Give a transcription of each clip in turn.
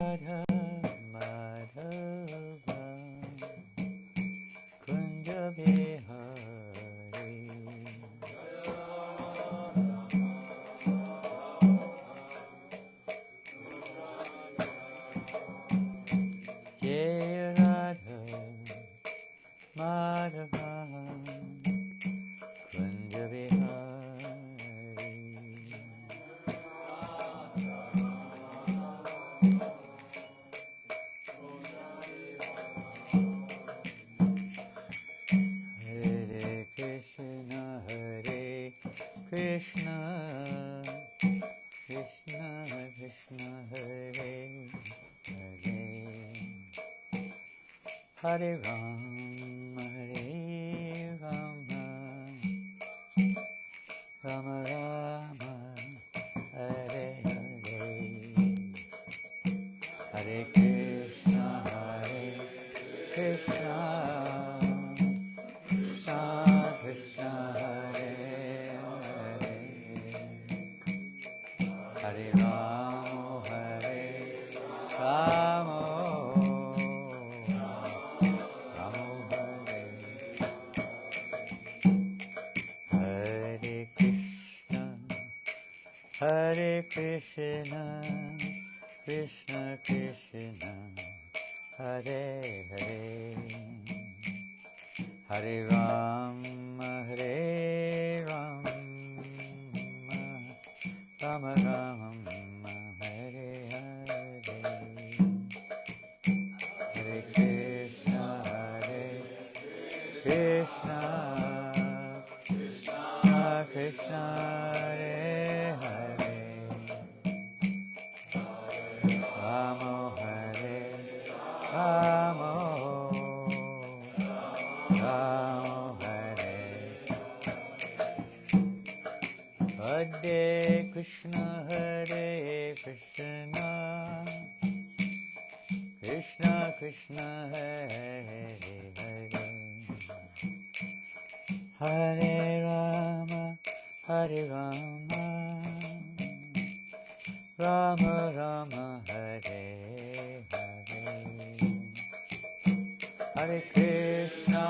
Madhava Kunja Bihari Jaya Radha Madhava Kunja Bihari Hare Krishna Krishna Krishna Hare Hare Hare Rama Rama Rama Hare Hare Hare Krishna Krishna Krishna Hare Hare Hare Rama Rama Hare Hare Hare Krishna Krishna Krishna Hare Hare Hare Rama Rama Rama Hare Hare Hare Krishna Krishna Krishna Hare Hare Rama Hare Rama Hare Krishna Krishna Krishna Hare Hare Hare Rama Rama Rama Hare Hare Hare Krishna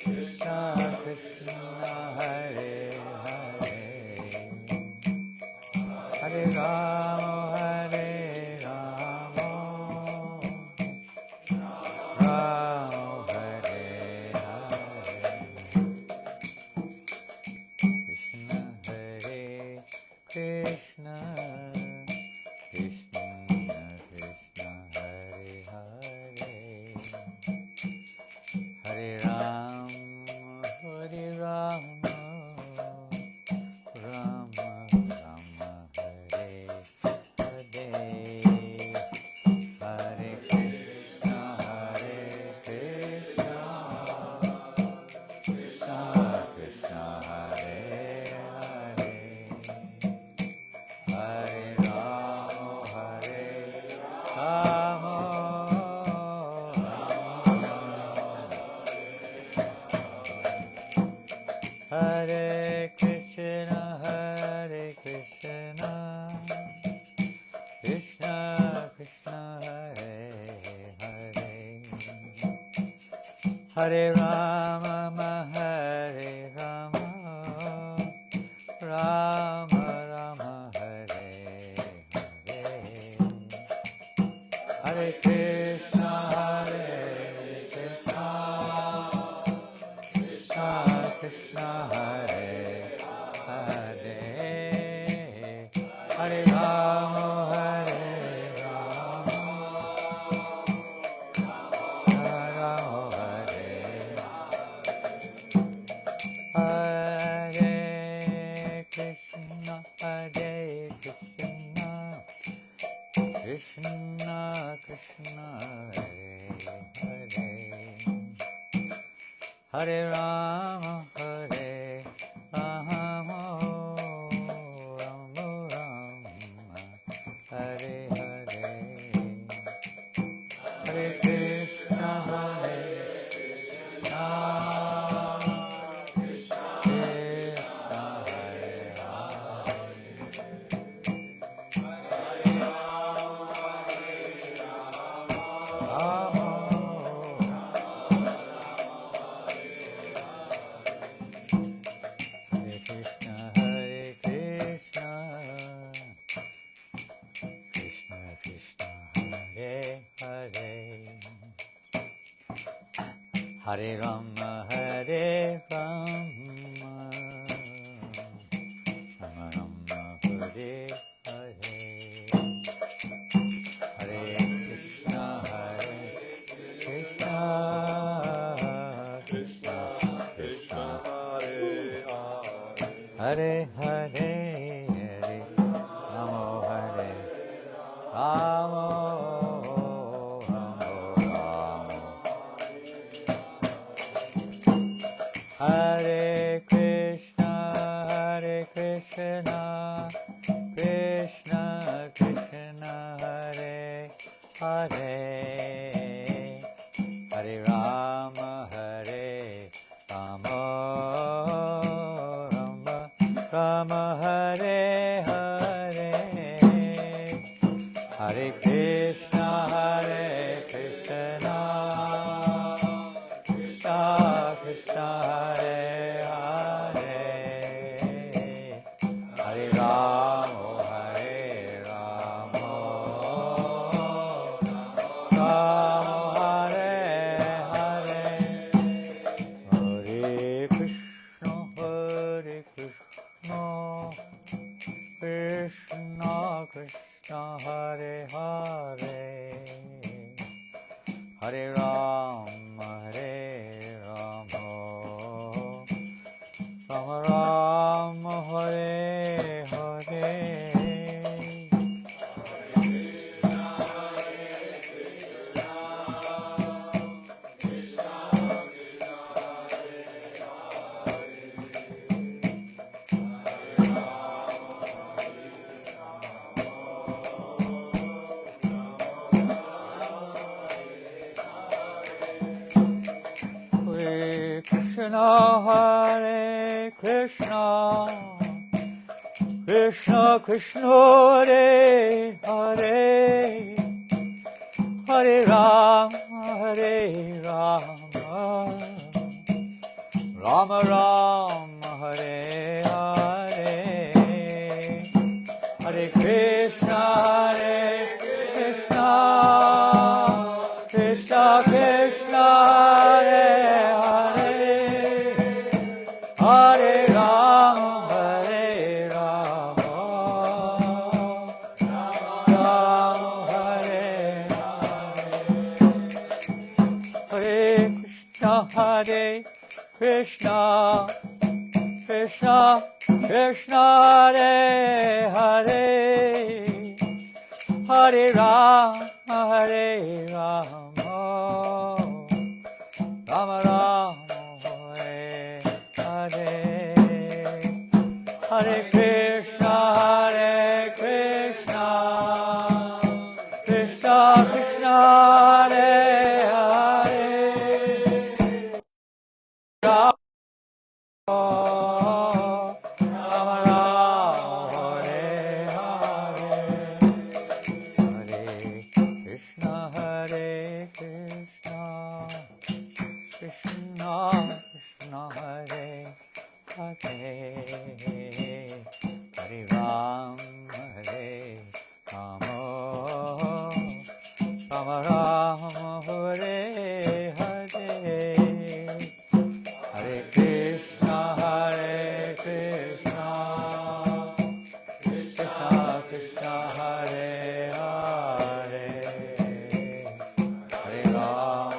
Krishna Krishna Hare Hare Hare Rama Rama Hare Hare Krishna Hare Krishna Krishna Krishna Hare Hare Hare Rama Rama Rama Hare Hare Hare Krishna Krishna Krishna Hare Hare Hare Rama Hare Krishna Krishna Krishna Hare Hare Hare Rama Rama Rama Hare Hare Hare Krishna Krishna Krishna Hare Hare Hare Rama Krishna Krishna Hare Hare Hare Rama Rama Rama Hare Hare Hare Krishna Krishna Krishna Hare Hare Hare Rama, Hare Rama, Rama Rama, Hare Hare, Hare Krishna, Krishna, Krishna, Krishna, Hare Hare, Hare Ramo, Hare Ramo, Ramo Ramo, Hare Krishna, Krishna Krishna, Hare Hare, Hare Rama, Hare Rama, Rama Rama, Hare Hare, Hare Krishna, Krishna Krishna, Hare Hare, Hare Rama, Hare Rama, Rama Hare Hare, Hare Krishna, Krishna Krishna, Hare Hare, Hare Rama, Rama Rama, Hare Hare, Hare Krishna, Hare Krishna, Krishna Krishna, Hare Hare, Hare Rama, Rama Rama, Hare Hare, Hare Krishna, Krishna Krishna, Hare Hare, Hare Rama, Rama Hare Hare, Hare Krishna, Krishna Krishna, Hare Hare, Hare Rama, Rama Rama, Hare Hare, Hare Krishna, Krishna Krishna, Hare Hare, Rama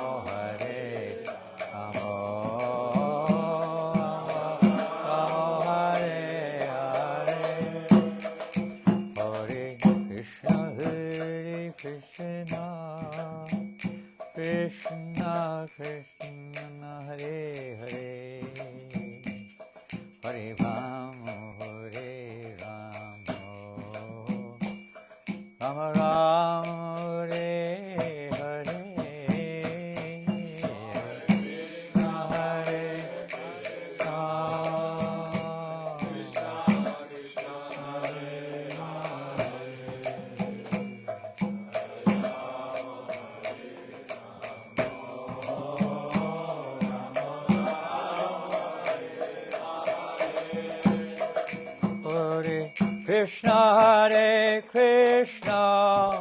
Krishna, Hare Krishna,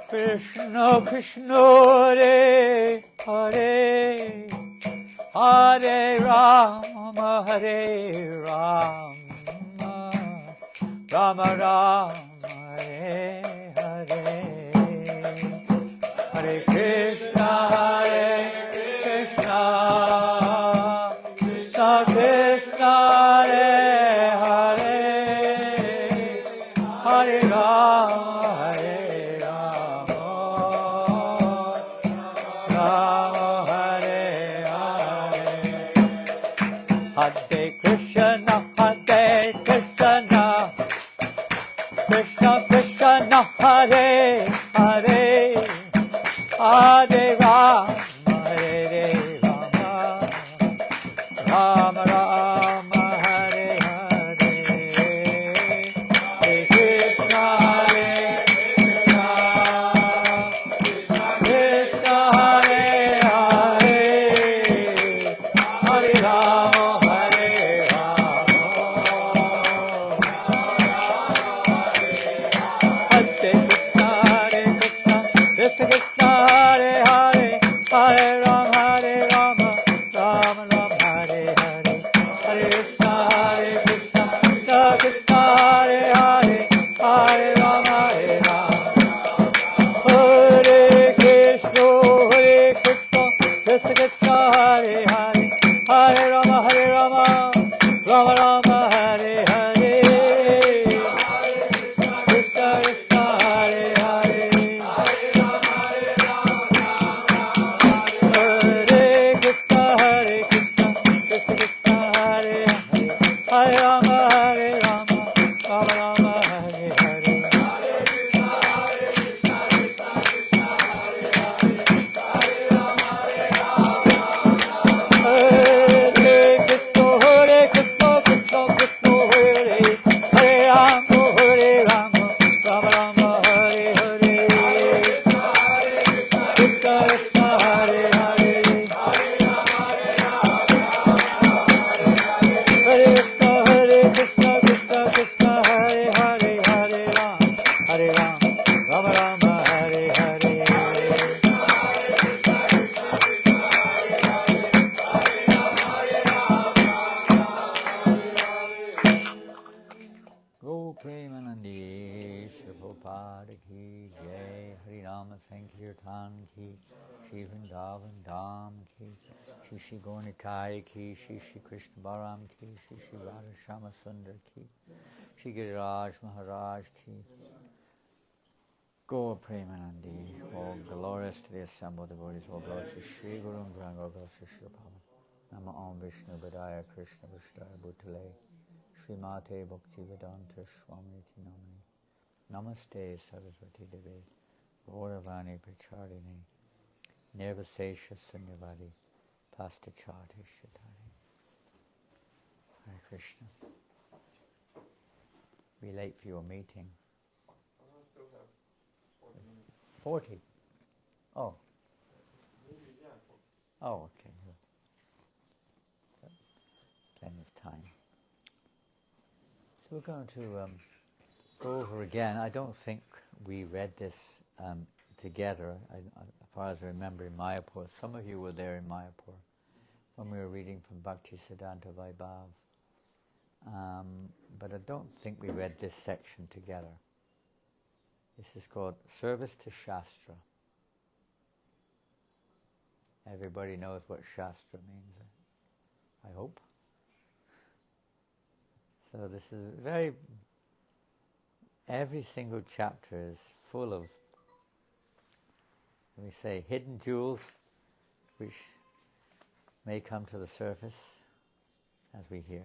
Krishna Krishna, Hare Hare, Hare Rama, Hare Rama, Rama Rama, Hare Hare, Hare Krishna, Krishna Krishna, Hare Hare, Hare Rama, Hare Rama, Rama Hare Hare, Hare Krishna, Hare Krishna, Krishna Krishna, Hare Hare, Hare Rama, Hare Rama, Rama Rama, Hare Hare, Hare Krishna, Krishna Hare Hare, Hare Rama, Hare Rama, Hare Krishna, Krishna Krishna, Hare Hare, Hare Rama, Rama Rama, Hare Hare, Hare Krishna, Krishna Krishna, Hare Hare, Hare Rama, Hare Rama, Hare Krishna, Krishna Krishna, Hare Hare, Hare Rama, Rama Rama, Hare Hare, Krishna Krishna, Hare Hare, Hare Krishna, Krishna Krishna, Hare Hare, Hare Rama, Rama Rama, Hare Hare. Hare Krishna, Krishna Krishna, Hare Rama, Rama Rama, Hare Hare, Krishna Krishna, Hare Hare, Hare Krishna, Krishna Krishna, Hare Hare, Hare Rama, Rama Rama, Hare Hare. Go Premanandi, Prabhupada ki Jai, Hari Rama Sankirtan ki, Shri Vrindavan Dham ki, Shri Shri Gaurnitai ki, Shri Shri Krishna Baram ki, Shri Shri Radha Shama Sundar ki, Shri Giriraj Maharaj ki. Go Premanandi, all gloriously assembled devotees, all glories to Shri Guru Brahma, all glories to Shri Prabhupada. Nama Om Vishnu Padaya Krishna Vishtaya Bhutale, Srimate Bhaktisiddhanta Swamiti Namani, Namaste Saraswati Deve, Gauravani Pracharine, Nirvasesha Sunyavadi, Pastachati Shatari. Hare Krishna. Be late for your meeting. I still have 40 minutes. 40? Oh. Maybe, yeah. Oh, okay. So, plenty of time. So we're going to go over again. I don't think we read this together, as far as I remember, in Mayapur. Some of you were there in Mayapur when we were reading from Bhaktisiddhanta Vaibhava. But I don't think we read this section together. This is called Service to Shastra. Everybody knows what Shastra means, I hope. So this is every single chapter is full of, let me say, hidden jewels which may come to the surface as we hear.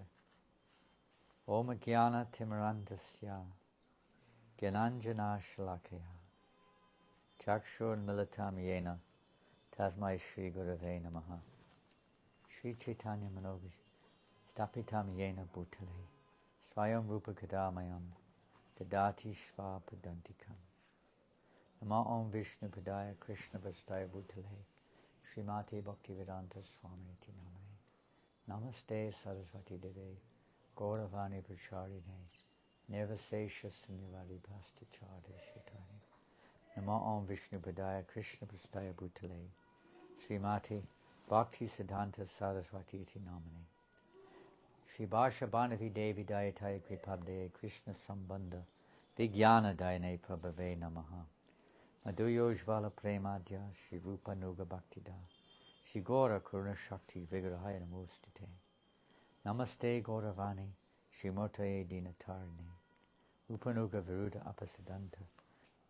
Om Jnana Timirandasya Gyananjana Shalakaya Chakshur Militam Yena Tasmai Shri Gurave Namaha Shri Chaitanya Manovish Stapitam Yena Bhutale Swayam Rupa Kadamayam Dadati Shva Padantikam Nama Om Vishnu Padaya Krishna Vastaya Bhutale Srimati Bhaktivedanta Swamiti Namane Namaste Saraswati Deve Gauravani Pracharine Nirvasesha Sunyavadi Pastachari Shitani Nama Om Vishnu Padaya Krishna Vastaya Bhutale Srimati Bhaktisiddhanta Saraswati iti namani. Shri Bharsha Bhanavi Devi Dayatai Kripabde Krishna Sambandha Vijnana Dayane Prabhave Namaha. Madhuyojvala Premadya Shri Rupa Nuga Bhaktida Shri Gora Karuna Shakti Vigrahaya Namostite. Namaste Gauravani Shri Murtaye Dinatarne Upanuga Viruddha Apasiddhanta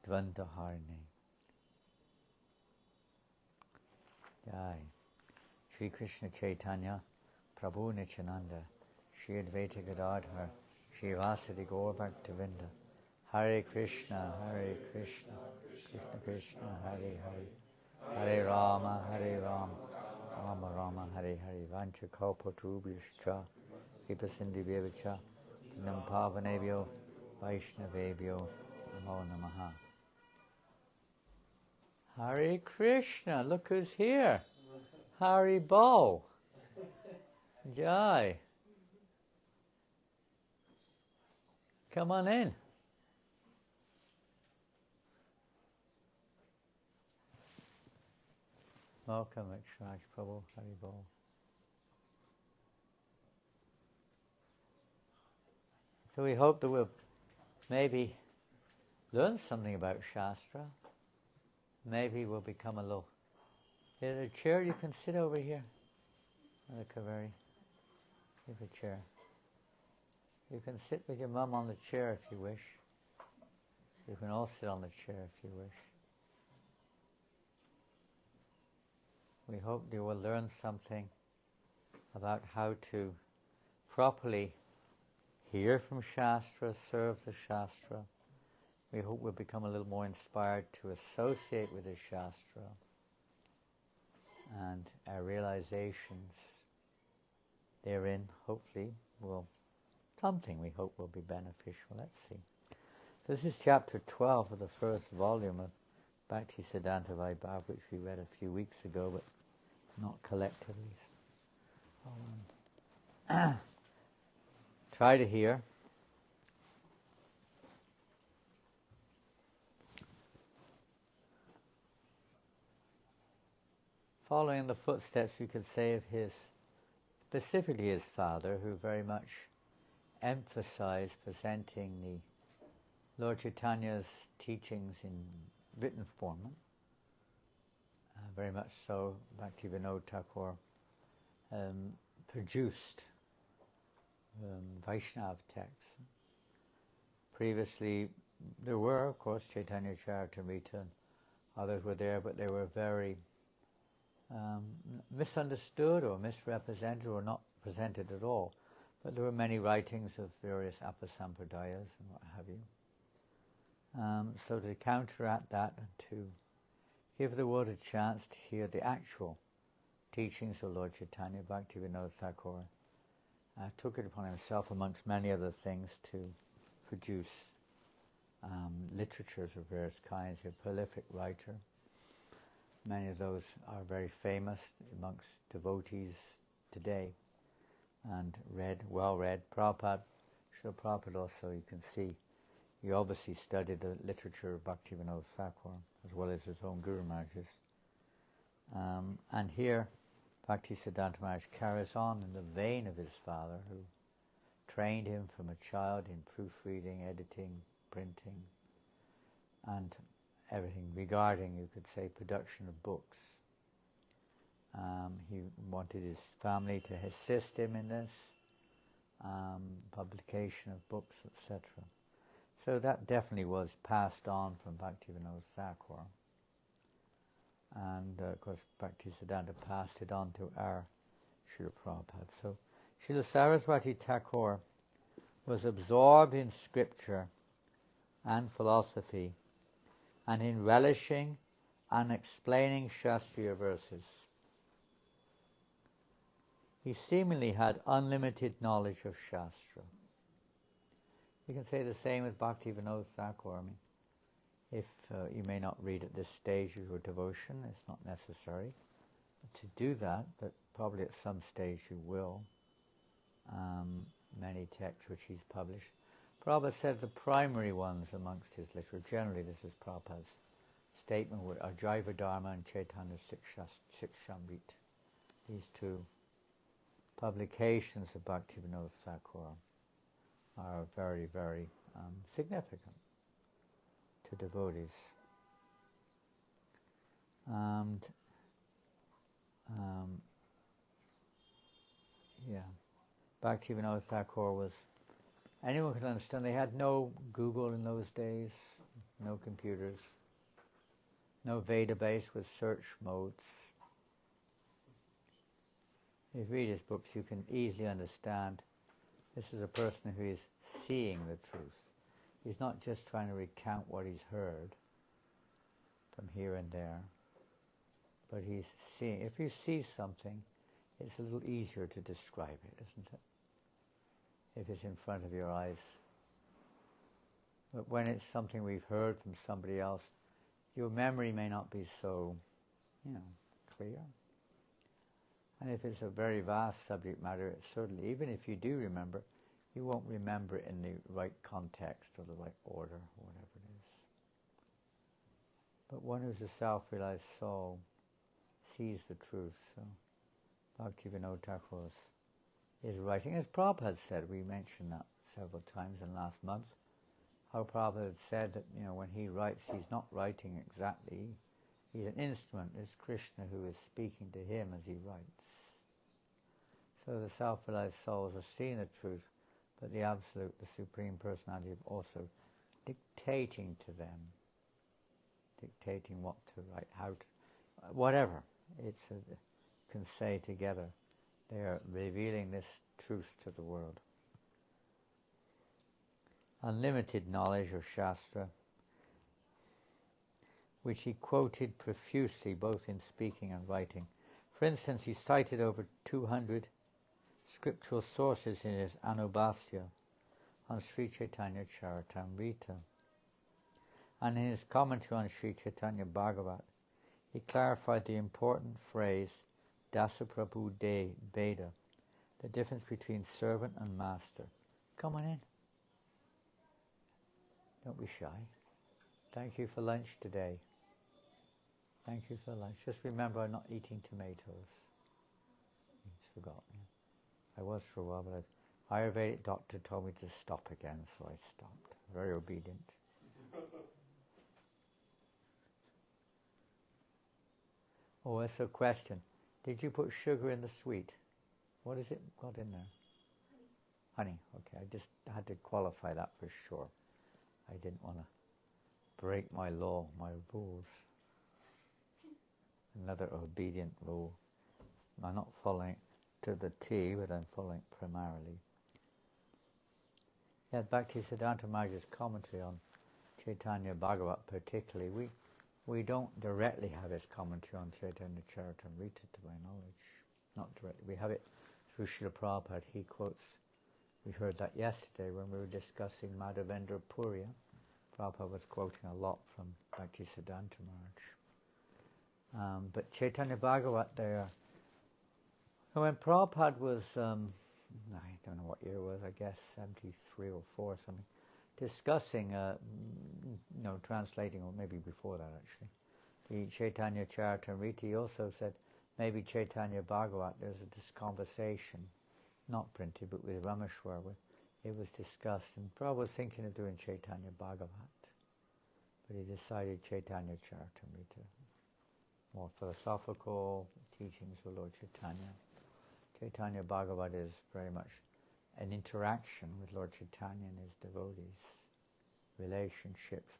Dvanda Harne. Jai. Shri Krishna Chaitanya Prabhu Nityananda Shri Advaita Gadadhar Shri Vasadi Gaur Bhaktivinda. Hare Krishna, Krishna Krishna, Hare Hare, Hare Rama, Rama Rama, Hare Hare. Vancha Kalpatarubhyascha, Kripasindhi Bhavacha, Nam Pavanebhyo, Vaishnavebhyo, Namo Namaha. Hare Krishna, look who's here. Hari Bo. Jai. Come on in. Welcome, Raj Prabhu, Hari Bo. So we hope that we'll maybe learn something about Shastra. Maybe we'll become a little... There's a chair you can sit over here. Mother Kaveri. Give a chair. You can sit with your mum on the chair if you wish. You can all sit on the chair if you wish. We hope you will learn something about how to properly hear from Shastra, serve the Shastra. We hope we'll become a little more inspired to associate with the Shastra. And our realizations therein, hopefully, we hope will be beneficial. Let's see. This is chapter 12 of the first volume of Bhaktisiddhanta Vaibhava, which we read a few weeks ago, but not collectively. Try to hear. Following the footsteps, you could say, of specifically his father, who very much emphasized presenting the Lord Chaitanya's teachings in written form. Very much so, Bhaktivinoda Thakur produced Vaishnava texts. Previously, there were, of course, Chaitanya Charitamrita and others were there, but they were very misunderstood or misrepresented or not presented at all. But there were many writings of various apasampradayas and what have you. So to counteract that and to give the world a chance to hear the actual teachings of Lord Chaitanya, Bhaktivinoda Thakur took it upon himself, amongst many other things, to produce literatures of various kinds. He's a prolific writer. Many of those are very famous amongst devotees today and well read. Prabhupada, Srila Prabhupada also, you can see, he obviously studied the literature of Bhaktivinoda Thakur as well as his own Guru Maharajas. And here, Bhaktisiddhanta Maharaj carries on in the vein of his father, who trained him from a child in proofreading, editing, printing, and everything regarding, you could say, production of books. He wanted his family to assist him in this, publication of books, etc. So that definitely was passed on from Bhaktivinoda Thakur. And of course Bhaktisiddhanta passed it on to our Srila Prabhupada. So Srila Saraswati Thakur was absorbed in scripture and philosophy, and in relishing and explaining Shastriya verses. He seemingly had unlimited knowledge of Shastra. You can say the same with Bhaktivinoda Thakur. If you may not read at this stage of your devotion, it's not necessary to do that, but probably at some stage you will. Many texts which he's published. Prabhupada said the primary ones amongst his literature, generally this is Prabhupada's statement, were Ajaiva Dharma and Chaitanya Sikshamrit. these two publications of Bhaktivinoda Thakur are very, very significant to devotees. And Bhaktivinoda Thakur was, anyone could understand, they had no Google in those days, no computers, no database with search modes. If you read his books, you can easily understand this is a person who is seeing the truth. He's not just trying to recount what he's heard from here and there, but he's seeing. If you see something, it's a little easier to describe it, isn't it? If it's in front of your eyes. But when it's something we've heard from somebody else, your memory may not be so, clear. And if it's a very vast subject matter, it's certainly, even if you do remember, you won't remember it in the right context or the right order, or whatever it is. But one who's a self-realized soul sees the truth. So Bhaktivinoda Thakur is writing, as Prabhupada said, we mentioned that several times in last month, how Prabhupada had said that, when he writes, he's not writing exactly, he's an instrument, it's Krishna who is speaking to him as he writes. So the self-realized souls are seeing the truth, but the Absolute, the Supreme Personality, is also dictating to them, dictating what to write, how to, whatever can say together. They are revealing this truth to the world. Unlimited knowledge of Shastra, which he quoted profusely both in speaking and writing. For instance, he cited over 200 scriptural sources in his Anubhasya on Sri Chaitanya Charitamrita. And in his commentary on Sri Chaitanya Bhagavat, he clarified the important phrase Dasaprabhu De Beda, the difference between servant and master. Come on in. Don't be shy. Thank you for lunch today. Thank you for lunch. Just remember, I'm not eating tomatoes. He's forgotten. I was for a while, but the Ayurvedic doctor told me to stop again, so I stopped. Very obedient. Oh, that's a question. Did you put sugar in the sweet? What is it got in there? Honey. Okay, I just had to qualify that for sure. I didn't want to break my law, my rules. Another obedient rule. I'm not following to the T, but I'm following primarily. Yeah, Bhaktisiddhanta Maharaj's commentary on Chaitanya Bhagavat particularly, we don't directly have his commentary on Chaitanya Charitamrita, to my knowledge. Not directly. We have it through Srila Prabhupada. He quotes, we heard that yesterday when we were discussing Madhavendra Purya. Prabhupada was quoting a lot from Bhaktisiddhanta Maharaj. But Chaitanya Bhagavat there, when Prabhupada was, I don't know what year it was, I guess 73 or 4 or something, discussing, translating, or maybe before that actually, the Chaitanya Charitamrita, he also said, maybe Chaitanya Bhagavat, there's this conversation, not printed, but with Rameshwar, it was discussed, and Prabhupada was thinking of doing Chaitanya Bhagavat, but he decided Chaitanya Charitamrita, more philosophical teachings of Lord Chaitanya. Chaitanya Bhagavat is very much an interaction with Lord Chaitanya and his devotees, relationships,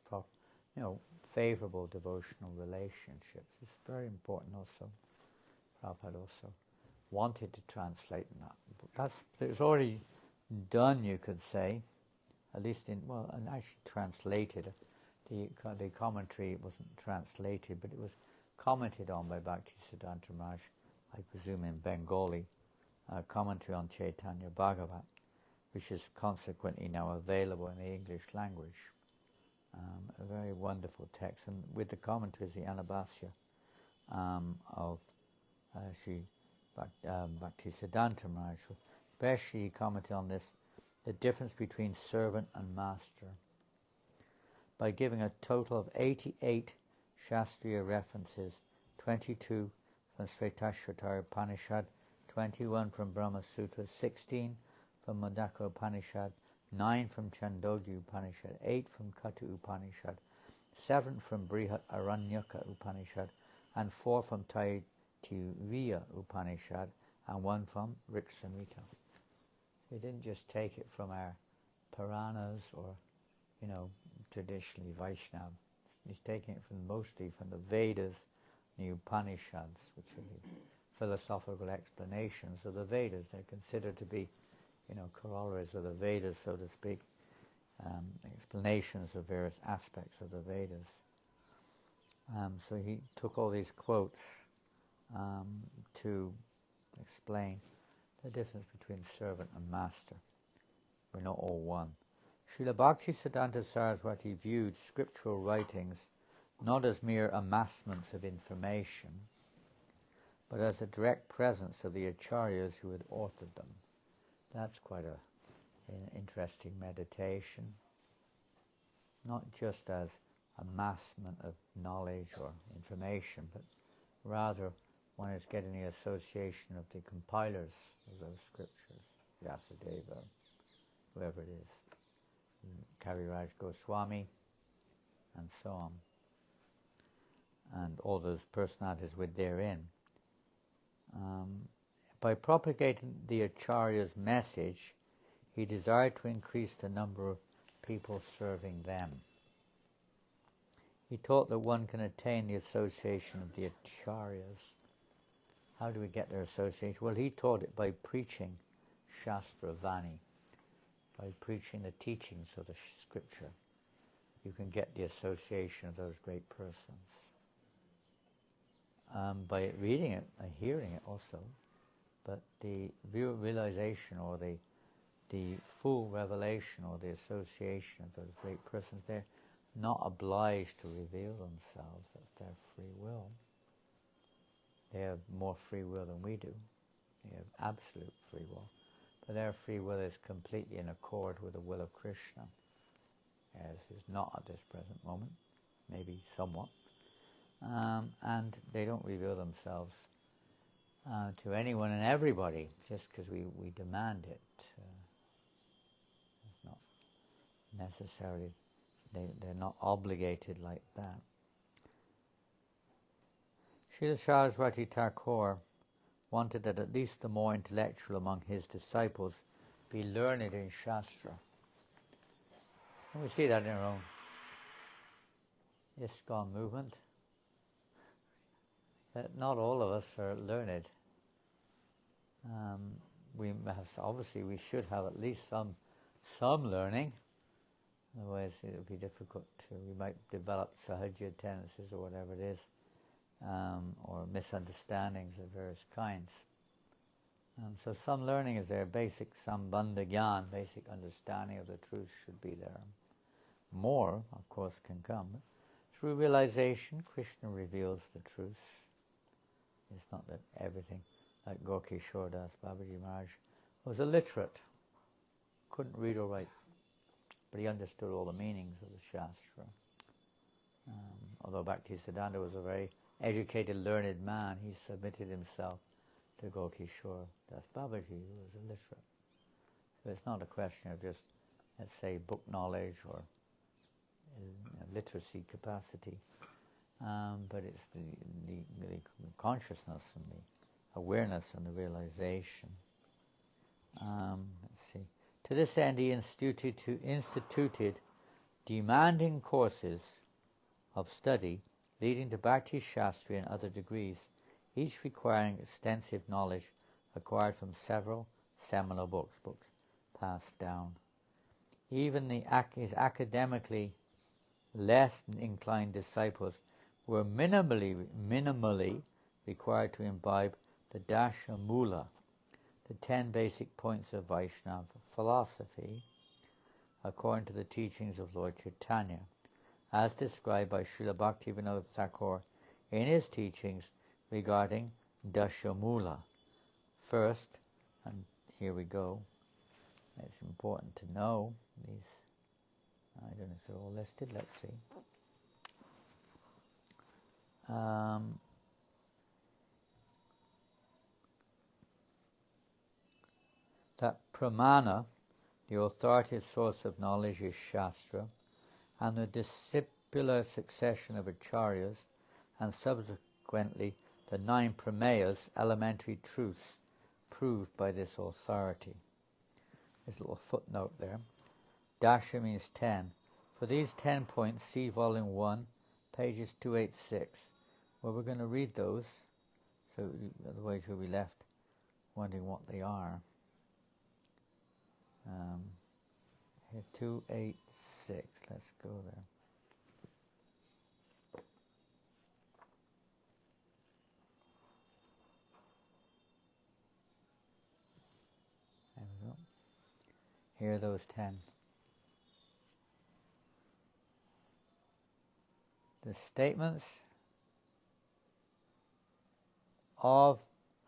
favorable devotional relationships. It's very important also. Prabhupada also wanted to translate that. It's already done, you could say, at least and actually translated. The commentary wasn't translated, but it was commented on by Bhaktisiddhanta Maharaj, I presume in Bengali, commentary on Chaitanya Bhagavat, which is consequently now available in the English language. A very wonderful text, and with the commentaries, the Anubhasya of Sri Bhaktisiddhanta Maharaj, especially commented on this, the difference between servant and master, by giving a total of 88 Shastriya references, 22 from Svetashvatara Upanishad, 21 from Brahma Sutra, 16 from Mundaka Upanishad, 9 from Chandogya Upanishad, 8 from Kata Upanishad, 7 from Brihat Aranyaka Upanishad, and 4 from Taittiriya Upanishad, and 1 from Rik Samhita. We didn't just take it from our Puranas or, traditionally Vaishnava. He's taking it mostly from the Vedas, the Upanishads, which are the philosophical explanations of the Vedas. They're considered to be, corollaries of the Vedas, so to speak, explanations of various aspects of the Vedas. So he took all these quotes to explain the difference between servant and master. We're not all one. Srila Bhaktisiddhanta Saraswati viewed scriptural writings not as mere amassments of information, but as a direct presence of the acharyas who had authored them. That's quite an interesting meditation. Not just as amassment of knowledge or information, but rather one is getting the association of the compilers of those scriptures, Vyasadeva, whoever it is, Kaviraj Goswami, and so on, and all those personalities were therein. By propagating the Acharya's message, he desired to increase the number of people serving them. He taught that one can attain the association of the Acharyas. How do we get their association? Well, he taught it by preaching Shastra Vani, by preaching the teachings of the scripture. You can get the association of those great persons. By reading it and hearing it also, but the realization or the full revelation or the association of those great persons, they're not obliged to reveal themselves. That's their free will. They have more free will than we do. They have absolute free will. But their free will is completely in accord with the will of Krishna, as is not at this present moment, maybe somewhat. And they don't reveal themselves to anyone and everybody just because we demand it. It's not necessarily, they're not obligated like that. Srila Saraswati Thakur wanted that at least the more intellectual among his disciples be learned in Shastra. And we see that in our own ISKCON movement, that not all of us are learned. Obviously we should have at least some learning, otherwise it would be difficult we might develop sahaja tendencies or whatever it is, or misunderstandings of various kinds. So some learning is there, basic sambandha gyan, basic understanding of the truth should be there. More, of course, can come. Through realization, Krishna reveals the truth. It's not that everything, like Gokishore Das Babaji Maharaj was illiterate, couldn't read or write, but he understood all the meanings of the Shastra. Although Bhaktisiddhanta was a very educated, learned man, he submitted himself to Gokishore Das Babaji, who was illiterate. So it's not a question of just, let's say, book knowledge or literacy capacity, but it's the consciousness and the awareness and the realization. Let's see. To this end, he instituted demanding courses of study leading to Bhakti Shastri and other degrees, each requiring extensive knowledge acquired from several seminal books passed down. Even his academically less inclined disciples were minimally required to imbibe the Dasha Mula, the 10 basic points of Vaishnava philosophy, according to the teachings of Lord Chaitanya, as described by Srila Bhaktivinoda Thakur in his teachings regarding Dasha Mula. First, and here we go, it's important to know these. I don't know if they're all listed, let's see. that pramana, the authoritative source of knowledge, is Shastra, and the discipular succession of acharyas, and subsequently the 9 pramayas, elementary truths, proved by this authority. There's a little footnote there. Dasha means 10. For these 10 points, see volume 1, pages 286. Well, we're going to read those, so otherwise you'll be left wondering what they are. Here, 286, let's go there. There we go. Here are those 10. The statements of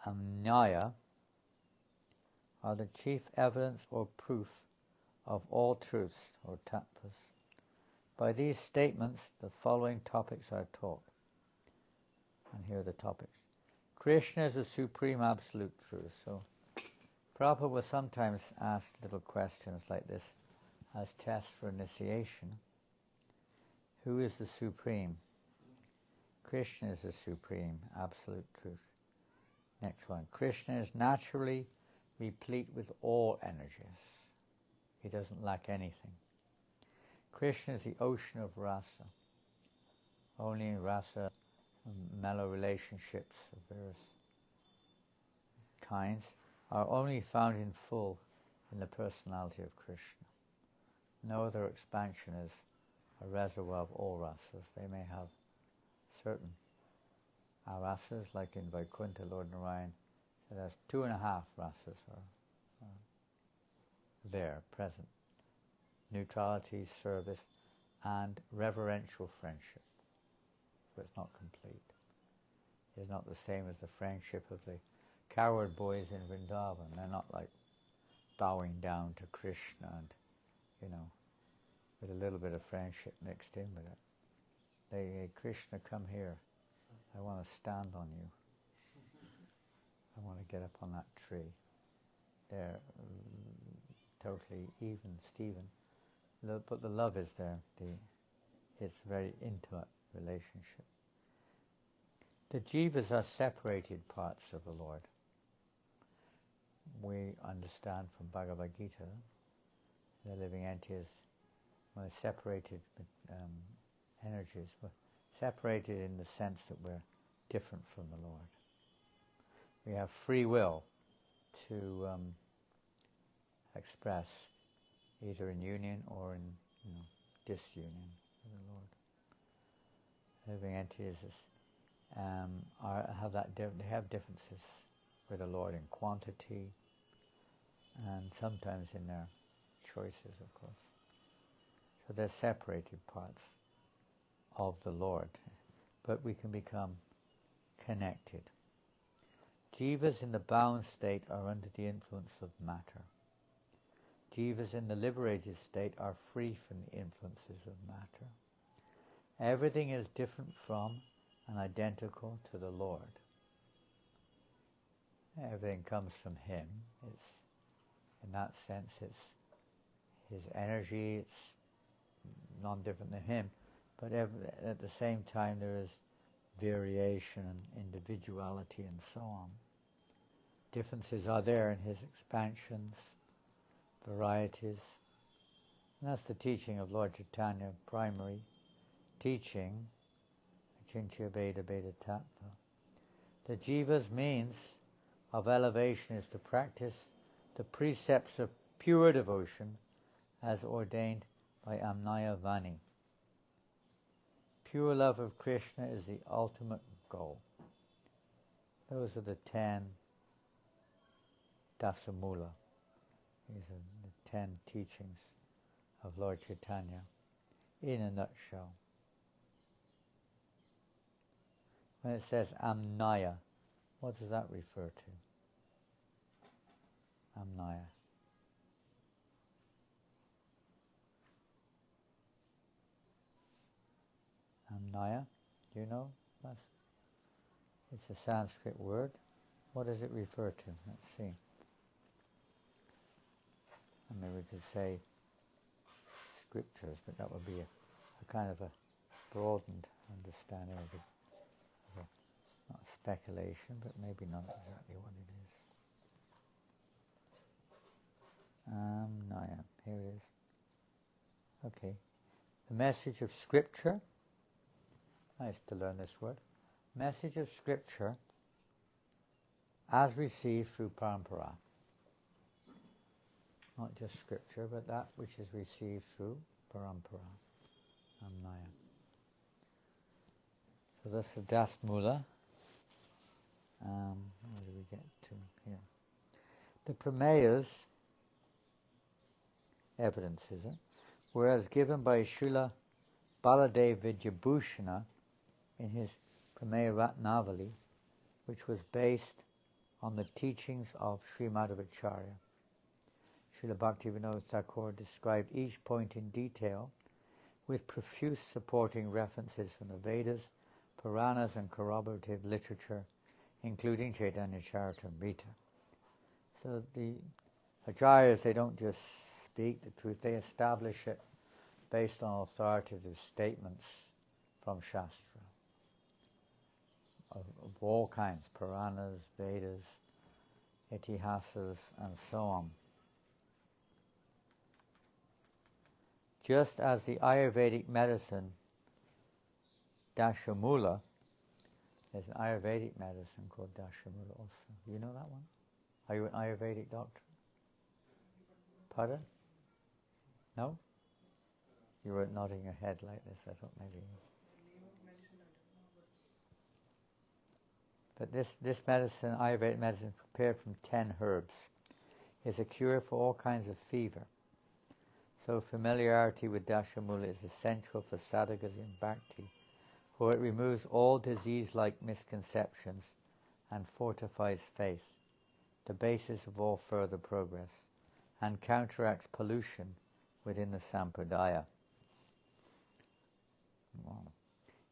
Amnaya are the chief evidence or proof of all truths, or tattvas. By these statements, the following topics are taught. And here are the topics. Krishna is the supreme absolute truth. So, Prabhupada will sometimes ask little questions like this as tests for initiation. Who is the supreme? Krishna is the supreme absolute truth. Next one. Krishna is naturally replete with all energies. He doesn't lack anything. Krishna is the ocean of rasa. Only in rasa, mellow relationships of various kinds are only found in full in the personality of Krishna. No other expansion is a reservoir of all rasas. They may have certain rasas, like in Vaikuntha, Lord Narayan, it has 2.5 rasas are there, present. Neutrality, service, and reverential friendship. But it's not complete. It's not the same as the friendship of the coward boys in Vrindavan. They're not like bowing down to Krishna and, with a little bit of friendship mixed in with it. They, Krishna, come here. I want to stand on you. I want to get up on that tree. They're totally even, Stephen. But the love is there. It's a very intimate relationship. The jivas are separated parts of the Lord. We understand from Bhagavad Gita, the living entities, when separated energies, we're separated in the sense that we're different from the Lord. We have free will to express either in union or in disunion with the Lord. Living entities they have differences with the Lord in quantity and sometimes in their choices, of course. So they're separated parts of the Lord, but we can become connected. Jivas in the bound state are under the influence of matter. Jivas in the liberated state are free from the influences of matter. Everything is different from and identical to the Lord. Everything comes from Him. In that sense, it's His energy, it's non-different than Him, but at the same time there is variation and individuality and so on. Differences are there in His expansions, varieties. And that's the teaching of Lord Chaitanya, primary teaching, Achintya Bheda Bheda Tattva. The jiva's means of elevation is to practice the precepts of pure devotion as ordained by Amnaya Vani. Pure love of Krishna is the ultimate goal. Those are the 10 Dasamula. These are the 10 teachings of Lord Chaitanya in a nutshell. When it says Amnaya, what does that refer to? Amnaya. Amnaya, do you know? It's a Sanskrit word. What does it refer to? Let's see. I mean, we could say scriptures, but that would be a kind of a broadened understanding of not speculation, but maybe not exactly what it is. No, yeah, here it is. Okay. The message of Scripture. I used to learn this word. Message of Scripture as received through parampara. Not just Scripture, but that which is received through parampara. Amnaya. So that's the Das Mula. Where do we get to here? The Prameya's evidence, is it? Whereas given by Srila Baladev Vidyabhushana in his Prameya Ratnavali, which was based on the teachings of Sri Madhavacharya. Srila Bhaktivinoda Thakur described each point in detail with profuse supporting references from the Vedas, Puranas and corroborative literature, including Chaitanya Charitamrita. So the Acharyas, they don't just speak the truth, they establish it based on authoritative statements from Shastra, of all kinds, Puranas, Vedas, Itihasas, and so on. Just as the Ayurvedic medicine Dashamula, there's an Ayurvedic medicine called Dashamula also. Do you know that one? Are you an Ayurvedic doctor? Pardon? No? You were nodding your head like this, I thought maybe. But this medicine, Ayurvedic medicine, prepared from 10 herbs, is a cure for all kinds of fever. So familiarity with Dashamula is essential for sadhakas in bhakti, for it removes all disease-like misconceptions and fortifies faith, the basis of all further progress, and counteracts pollution within the sampradaya. Wow.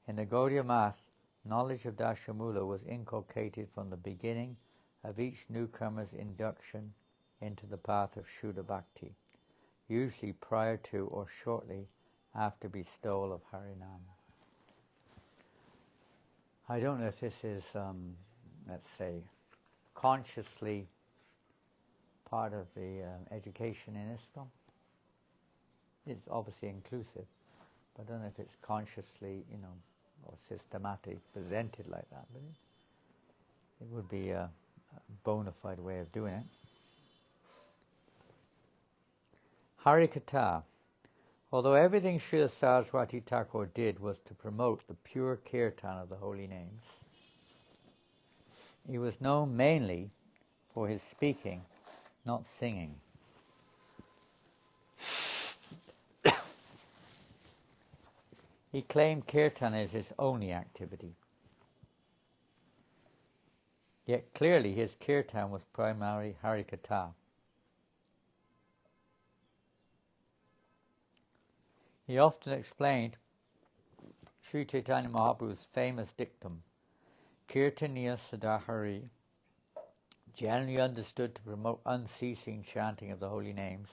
In the Gaudiya Math, knowledge of Dashamula was inculcated from the beginning of each newcomer's induction into the path of Shuddha Bhakti, usually prior to or shortly after bestowal of Harinama. I don't know if this is, let's say, consciously part of the education in ISKCON. It's obviously inclusive, but I don't know if it's consciously, or systematic presented like that, but it would be a bona fide way of doing it. Harikatha. Although everything Srila Saraswati Thakur did was to promote the pure kirtan of the holy names, he was known mainly for his speaking, not singing. He claimed kirtan as his only activity. Yet clearly his kirtan was primarily Harikatha. He often explained Sri Chaitanya Mahaprabhu's famous dictum, Kirtaniya Sadahari, generally understood to promote unceasing chanting of the holy names,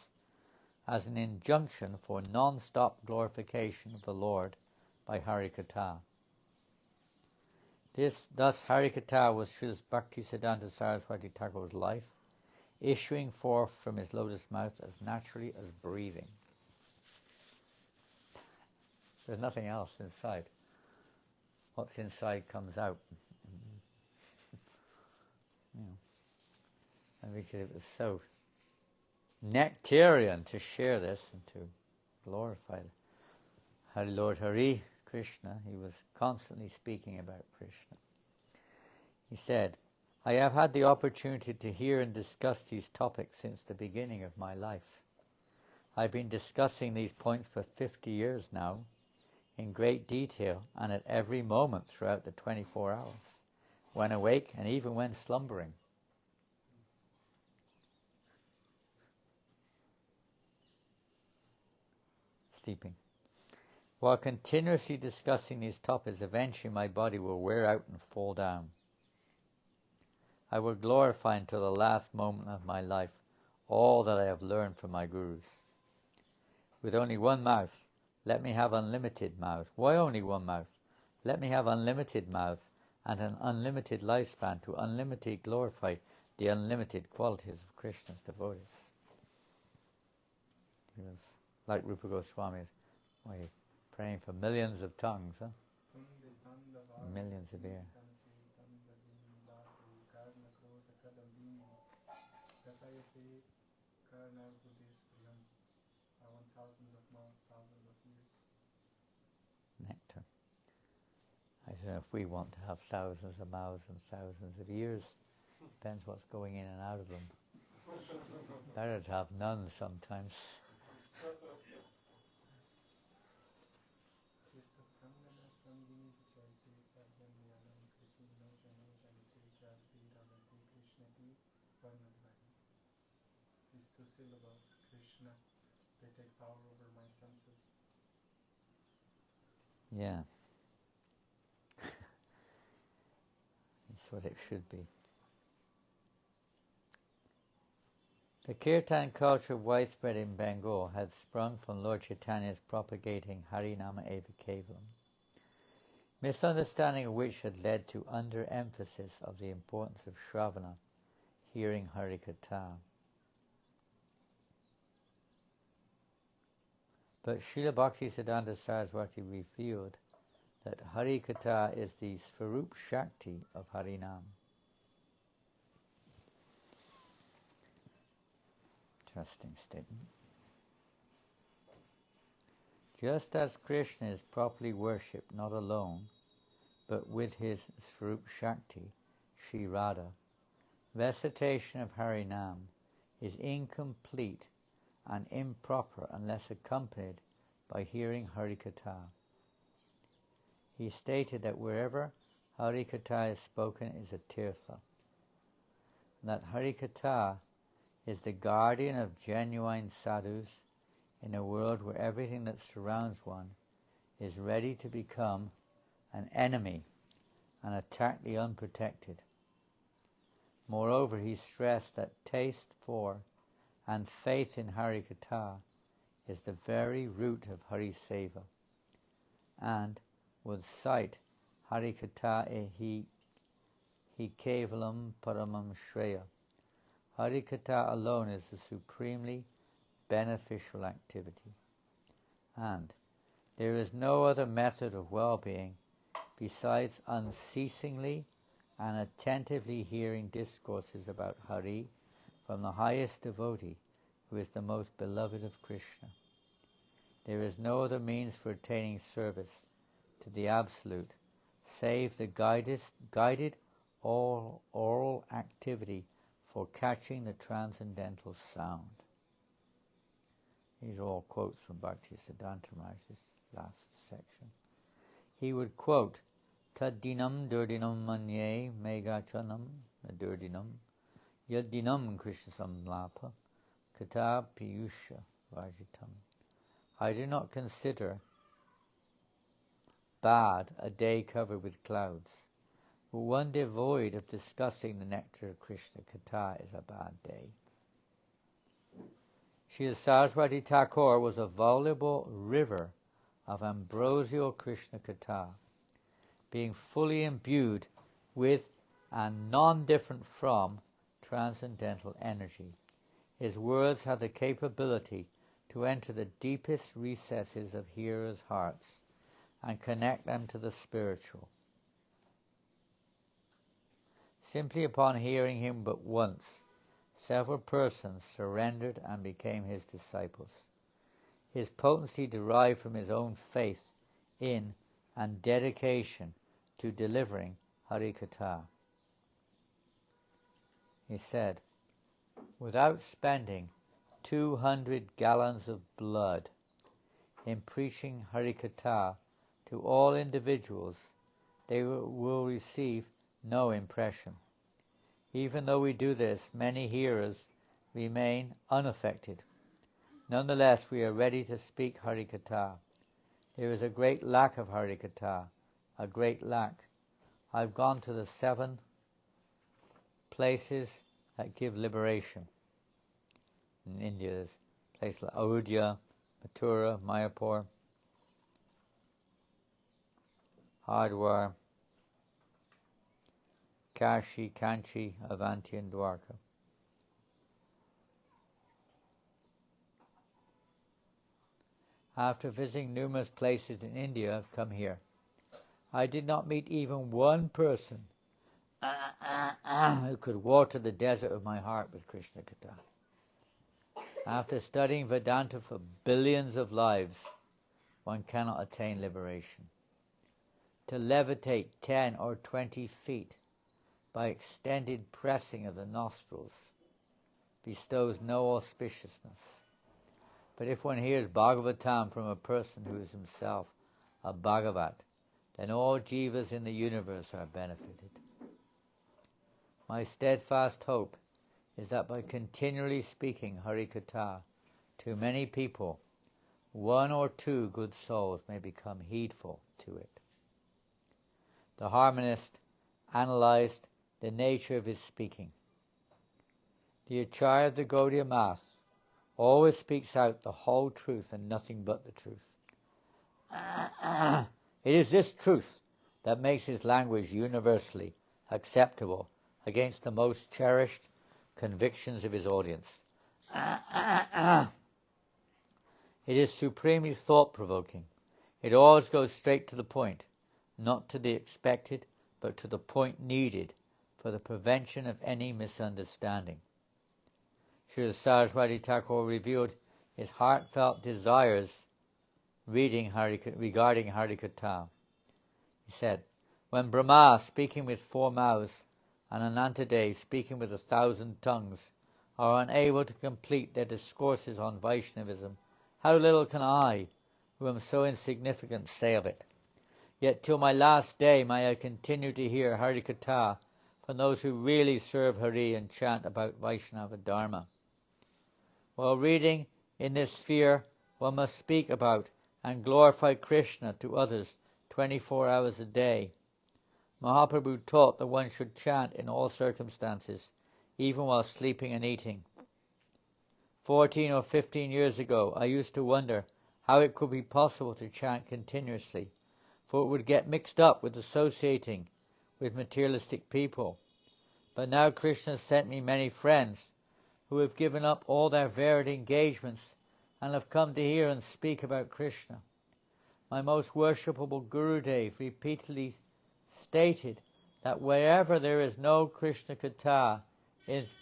as an injunction for non-stop glorification of the Lord by Harikatha. Thus Harikatha was Srila Bhaktisiddhanta Saraswati Thakur's life, issuing forth from his lotus mouth as naturally as breathing. There's nothing else inside. What's inside comes out. And because it was so nectarian to share this and to glorify Lord Hari Krishna, he was constantly speaking about Krishna. He said, I have had the opportunity to hear and discuss these topics since the beginning of my life. I've been discussing these points for 50 years now, in great detail and at every moment throughout the 24 hours, when awake and even when slumbering. Sleeping. While continuously discussing these topics, eventually my body will wear out and fall down. I will glorify until the last moment of my life all that I have learned from my gurus. With only one mouth, let me have unlimited mouth. Why only one mouth? Let me have unlimited mouth and an unlimited lifespan to unlimitedly glorify the unlimited qualities of Krishna's devotees. He was like Rupa Goswami, praying for millions of tongues, huh? Millions of ears. Nectar. I don't know if we want to have thousands of mouths and thousands of ears. Depends what's going in and out of them. Better to have none sometimes. These two syllables, Krishna, they take power over my senses. Yeah. That's what it should be. The Kirtan culture widespread in Bengal had sprung from Lord Chaitanya's propagating Harinama Eva Kevalam, misunderstanding of which had led to under-emphasis of the importance of Shravana, hearing Harikatha. But Srila Bhaktisiddhanta Saraswati revealed that Harikatha is the Svarup Shakti of Harinam. Interesting statement. Just as Krishna is properly worshipped not alone, but with his Svarup Shakti, Shri Radha, recitation of Harinam is incomplete and improper unless accompanied by hearing Harikatha. He stated that wherever Harikatha is spoken is a tirtha, and that Harikatha is the guardian of genuine sadhus in a world where everything that surrounds one is ready to become an enemy and attack the unprotected. Moreover, he stressed that taste for and faith in Harikatha is the very root of Hari Seva, and would cite Harikatha hi kevalam paramam shreya. Harikatha alone is the supremely beneficial activity, and there is no other method of well-being besides unceasingly and attentively hearing discourses about Hari from the highest devotee, who is the most beloved of Krishna. There is no other means for attaining service to the Absolute, save the guided oral activity for catching the transcendental sound. These are all quotes from Bhaktisiddhanta Maharaj, this last section. He would quote, Taddinam durdinam manye megachanam durdinam yaddinam krishna samlapa kata piyusha vajitam. I do not consider bad a day covered with clouds, but one devoid of discussing the nectar of Krishna Katha is a bad day. Srila Saraswati Thakur was a voluble river of ambrosial Krishna Katha, being fully imbued with and non-different from transcendental energy. His words had the capability to enter the deepest recesses of hearers' hearts and connect them to the spiritual. Simply upon hearing him but once, several persons surrendered and became his disciples. His potency derived from his own faith in and dedication to delivering Harikatha. He said, without spending 200 gallons of blood in preaching Harikatha to all individuals, they will receive no impression. Even though we do this, many hearers remain unaffected. Nonetheless, we are ready to speak Harikatha. There is a great lack of Harikatha, a great lack. I've gone to the 7 places that give liberation. In India, there's places like Ayodhya, Mathura, Mayapur, Hardwar, Kashi, Kanchi, Avanti, and Dwarka. After visiting numerous places in India, I've come here. I did not meet even one person who could water the desert of my heart with Krishna Katha. After studying Vedanta for billions of lives, one cannot attain liberation. To levitate 10 or 20 feet by extended pressing of the nostrils bestows no auspiciousness. But if one hears Bhagavatam from a person who is himself a Bhagavat, then all jivas in the universe are benefited. My steadfast hope is that by continually speaking Hari Katha to many people, one or two good souls may become heedful to it. The harmonist analyzed the nature of his speaking. The Acharya of the Gaudiya Mass always speaks out the whole truth and nothing but the truth. It is this truth that makes his language universally acceptable against the most cherished convictions of his audience. It is supremely thought-provoking. It always goes straight to the point, not to the expected, but to the point needed for the prevention of any misunderstanding. Srila Saraswati Thakur revealed his heartfelt desires regarding Hari Katha. He said, when Brahma, speaking with 4 mouths, and Anantadev, speaking with 1,000 tongues, are unable to complete their discourses on Vaishnavism, how little can I, who am so insignificant, say of it? Yet till my last day may I continue to hear Hari Katha from those who really serve Hari and chant about Vaishnava Dharma. While reading in this sphere, one must speak about and glorify Krishna to others 24 hours a day. Mahaprabhu taught that one should chant in all circumstances, even while sleeping and eating. 14 or 15 years ago, I used to wonder how it could be possible to chant continuously, for it would get mixed up with associating with materialistic people. But now Krishna sent me many friends who have given up all their varied engagements and have come to hear and speak about Krishna. My most worshipable Gurudev repeatedly stated that wherever there is no Krishna Katha,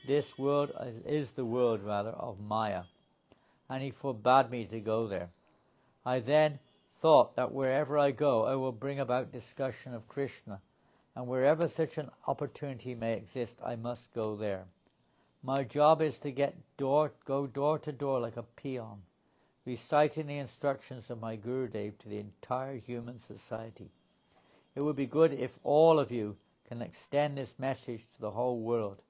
this world is the world of Maya, and he forbade me to go there. I then thought that wherever I go, I will bring about discussion of Krishna, and wherever such an opportunity may exist, I must go there. My job is to go door to door like a peon, reciting the instructions of my Gurudev to the entire human society. It would be good if all of you can extend this message to the whole world.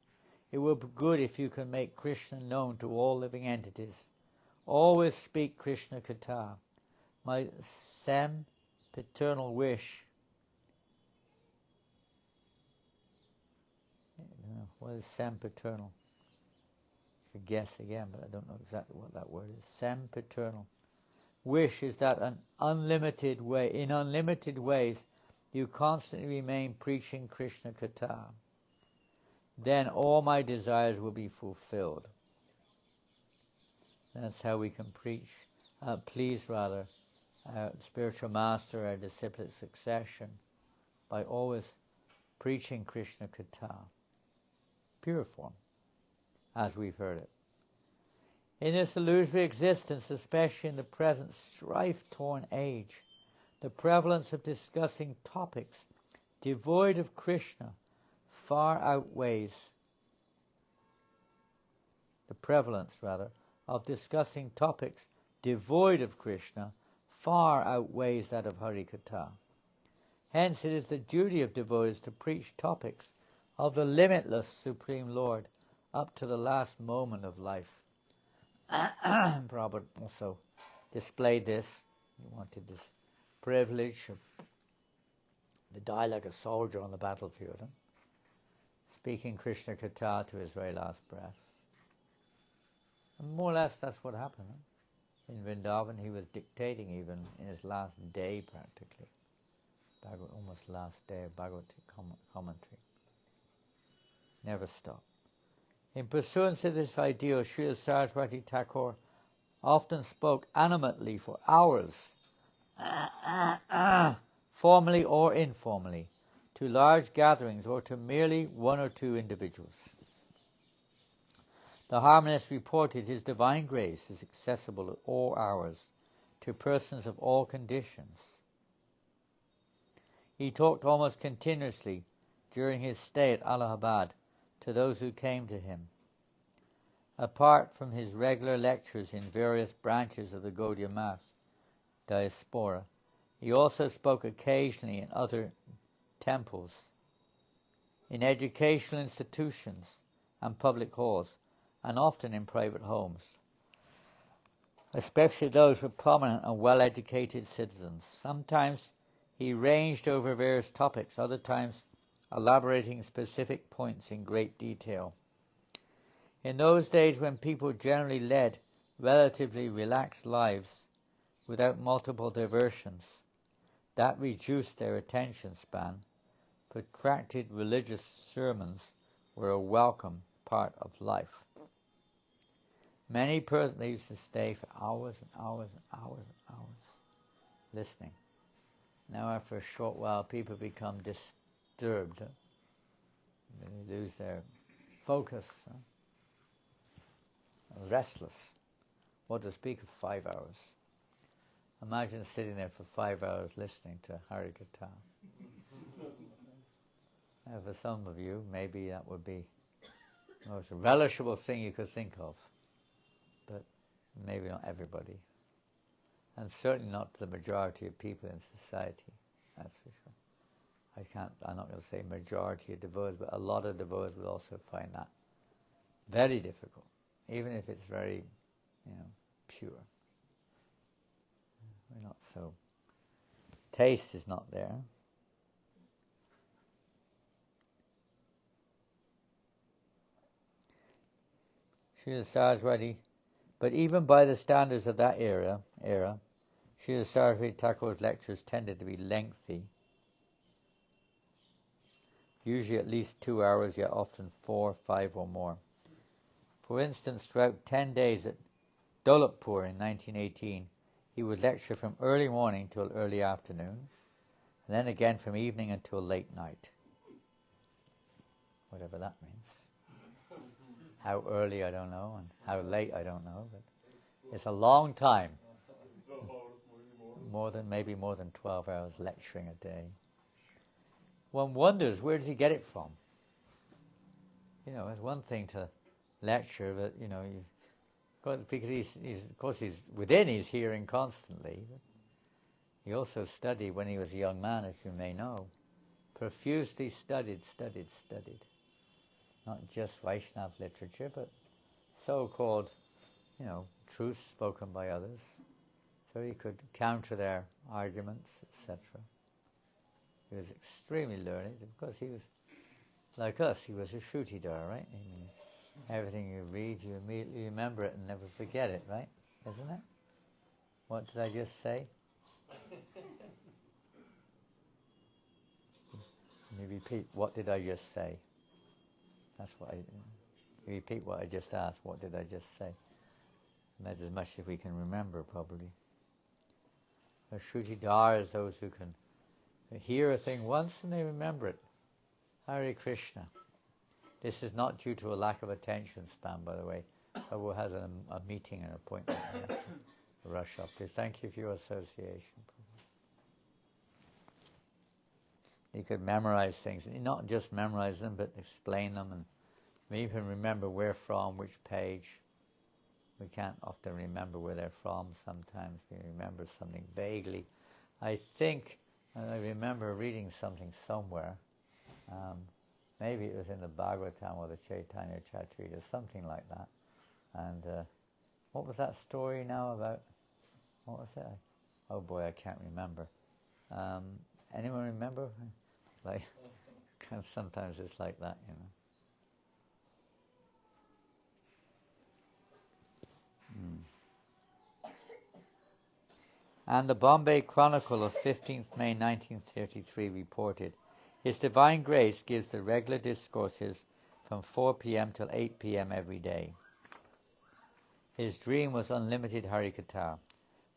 It would be good if you can make Krishna known to all living entities. Always speak Krishna Katha. My sempiternal wish. What is sempiternal? I could guess again, but I don't know exactly what that word is. Sempiternal. Wish is that in unlimited ways, you constantly remain preaching Krishna Katha. Then all my desires will be fulfilled. That's how we can please our spiritual master, our disciplic succession, by always preaching Krishna Katha. Pure form, as we've heard it. In this illusory existence, especially in the present strife-torn age, the prevalence of discussing topics devoid of Krishna far outweighs that of Hari Katha. Hence it is the duty of devotees to preach topics of the limitless Supreme Lord up to the last moment of life. Prabhupada also displayed this. He wanted this privilege to die like a soldier on the battlefield, speaking Krishna Katha to his very last breath. And more or less that's what happened. Huh? In Vrindavan he was dictating even in his last day practically. Almost last day of Bhagavad commentary. Never stopped. In pursuance of this ideal, Srila Saraswati Thakur often spoke animately for hours, formally or informally, to large gatherings or to merely one or two individuals. The harmonist reported his divine grace is accessible at all hours to persons of all conditions. He talked almost continuously during his stay at Allahabad to those who came to him. Apart from his regular lectures in various branches of the Gaudiya Math diaspora, he also spoke occasionally in other temples, in educational institutions and public halls, and often in private homes, especially those with prominent and well-educated citizens. Sometimes he ranged over various topics, other times elaborating specific points in great detail. In those days when people generally led relatively relaxed lives without multiple diversions, that reduced their attention span, protracted religious sermons were a welcome part of life. Many persons used to stay for hours and hours and hours and hours listening. Now after a short while people become disturbed. They lose their focus. Restless. What to speak of 5 hours? Imagine sitting there for 5 hours listening to Harikatha. For some of you, maybe that would be the most relishable thing you could think of. But maybe not everybody. And certainly not the majority of people in society, that's for sure. I'm not going to say majority of devotees, but a lot of devotees will also find that very difficult, even if it's very, pure. We're not so. Taste is not there. Srila Saraswati, but even by the standards of that era, Srila Saraswati Thakur's lectures tended to be lengthy, usually at least 2 hours, yet often 4, 5 or more. For instance, throughout 10 days at Dholakpur in 1918, he would lecture from early morning till early afternoon, and then again from evening until late night. Whatever that means. How early, I don't know, and how late, I don't know, but it's a long time. Maybe more than 12 hours lecturing a day. One wonders, where does he get it from? It's one thing to lecture, but because he's within his hearing constantly. He also studied when he was a young man, as you may know. Profusely studied. Not just Vaishnava literature, but so-called, truths spoken by others. So he could counter their arguments, etc. He was extremely learned. Of course, he was, like us, he was a Shrutidhar, right? I mean, everything you read, you immediately remember it and never forget it, right? Isn't it? What did I just say? Can you repeat, what did I just say? That's what you repeat what I just asked, what did I just say? And that's as much as we can remember, probably. A Shrutidhar is those who can hear a thing once and they remember it. Hare Krishna. This is not due to a lack of attention span, by the way. Prabhu has a meeting, an appointment. I have to rush up to. Thank you for your association. You could memorize things, and not just memorize them, but explain them, and even remember where from, which page. We can't often remember where they're from. Sometimes we remember something vaguely. I think I remember reading something somewhere. Maybe it was in the Bhagavatam or the Chaitanya Chaturita, something like that. And what was that story now about? What was it? Oh boy, I can't remember. Anyone remember? Like, sometimes it's like that, And the Bombay Chronicle of 15th May 1933 reported, His Divine Grace gives the regular discourses from 4 p.m. till 8 p.m. every day. His dream was unlimited Harikatha,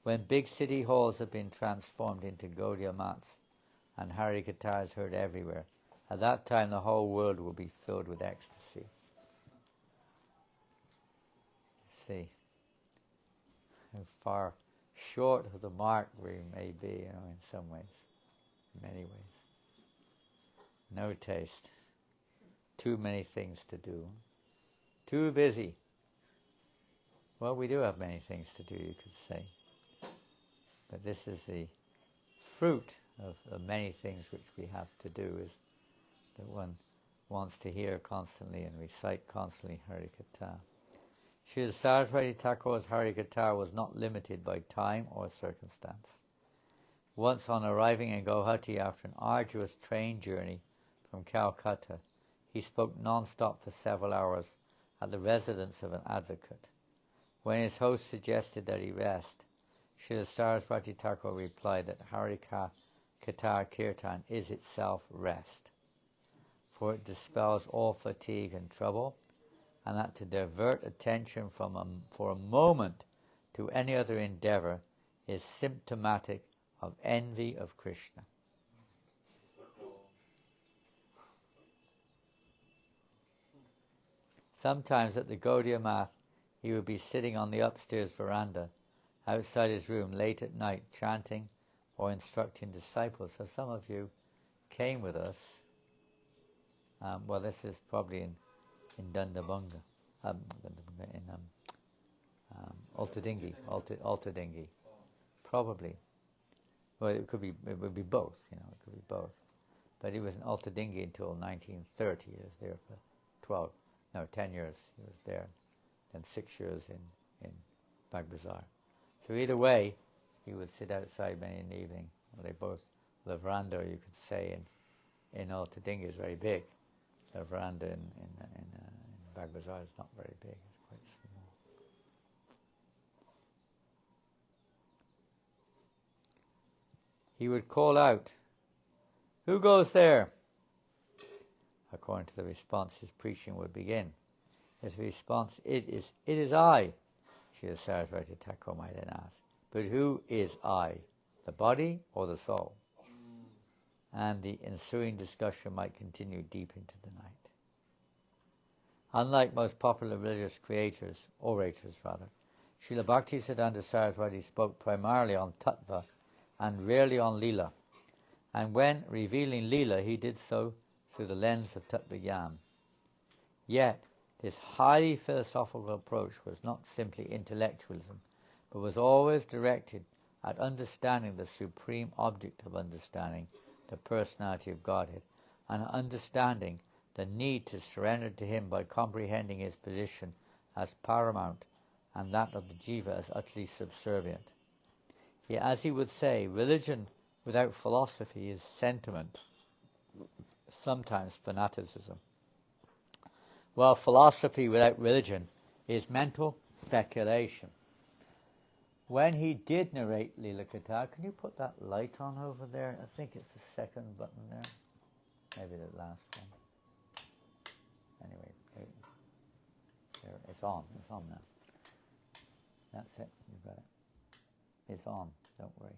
when big city halls have been transformed into Gaudiya mats and Harikatha is heard everywhere. At that time the whole world will be filled with ecstasy. See how far short of the mark we may be, in some ways, in many ways. No taste. Too many things to do. Too busy. Well, we do have many things to do, you could say. But this is the fruit of the many things which we have to do, is that one wants to hear constantly and recite constantly Harikatha. Srila Saraswati Thakur's Harikatha was not limited by time or circumstance. Once on arriving in Guwahati after an arduous train journey from Calcutta, he spoke non-stop for several hours at the residence of an advocate. When his host suggested that he rest, Srila Saraswati Thakur replied that Harikatha Kirtan is itself rest, for it dispels all fatigue and trouble, and that to divert attention for a moment to any other endeavor is symptomatic of envy of Krishna. Sometimes at the Gaudiya Math, he would be sitting on the upstairs veranda outside his room late at night chanting or instructing disciples. So some of you came with us. Well, this is probably in Dundabunga, in Altadingi, probably. Well, it would be both, it could be both. But he was in Altadingi until 1930. He was there for 10 years he was there, and 6 years in Bagbazar. So either way, he would sit outside many in the evening. Well, they both, the veranda, you could say, in Altadingi is very big. The veranda in Bagbazar is not very big, it's quite small. He would call out, "Who goes there?" According to the response, his preaching would begin. His response, it is I. Srila Saraswati Thakur might then ask, but who is I, the body or the soul? And the ensuing discussion might continue deep into the night. Unlike most popular religious orators, Srila Bhaktisiddhanta Saraswati spoke primarily on tattva and rarely on lila. And when revealing lila, he did so through the lens of tattva-jnana. Yet, this highly philosophical approach was not simply intellectualism, but was always directed at understanding the supreme object of understanding, the personality of Godhead, and understanding the need to surrender to Him by comprehending His position as paramount and that of the jiva as utterly subservient. As he would say, religion without philosophy is sentiment, sometimes fanaticism, while philosophy without religion is mental speculation. When he did narrate Lila Katha, can you put that light on over there? I think it's the second button there. Maybe the last one. Anyway, there, it's on now. That's it, you've got it. It's on, don't worry.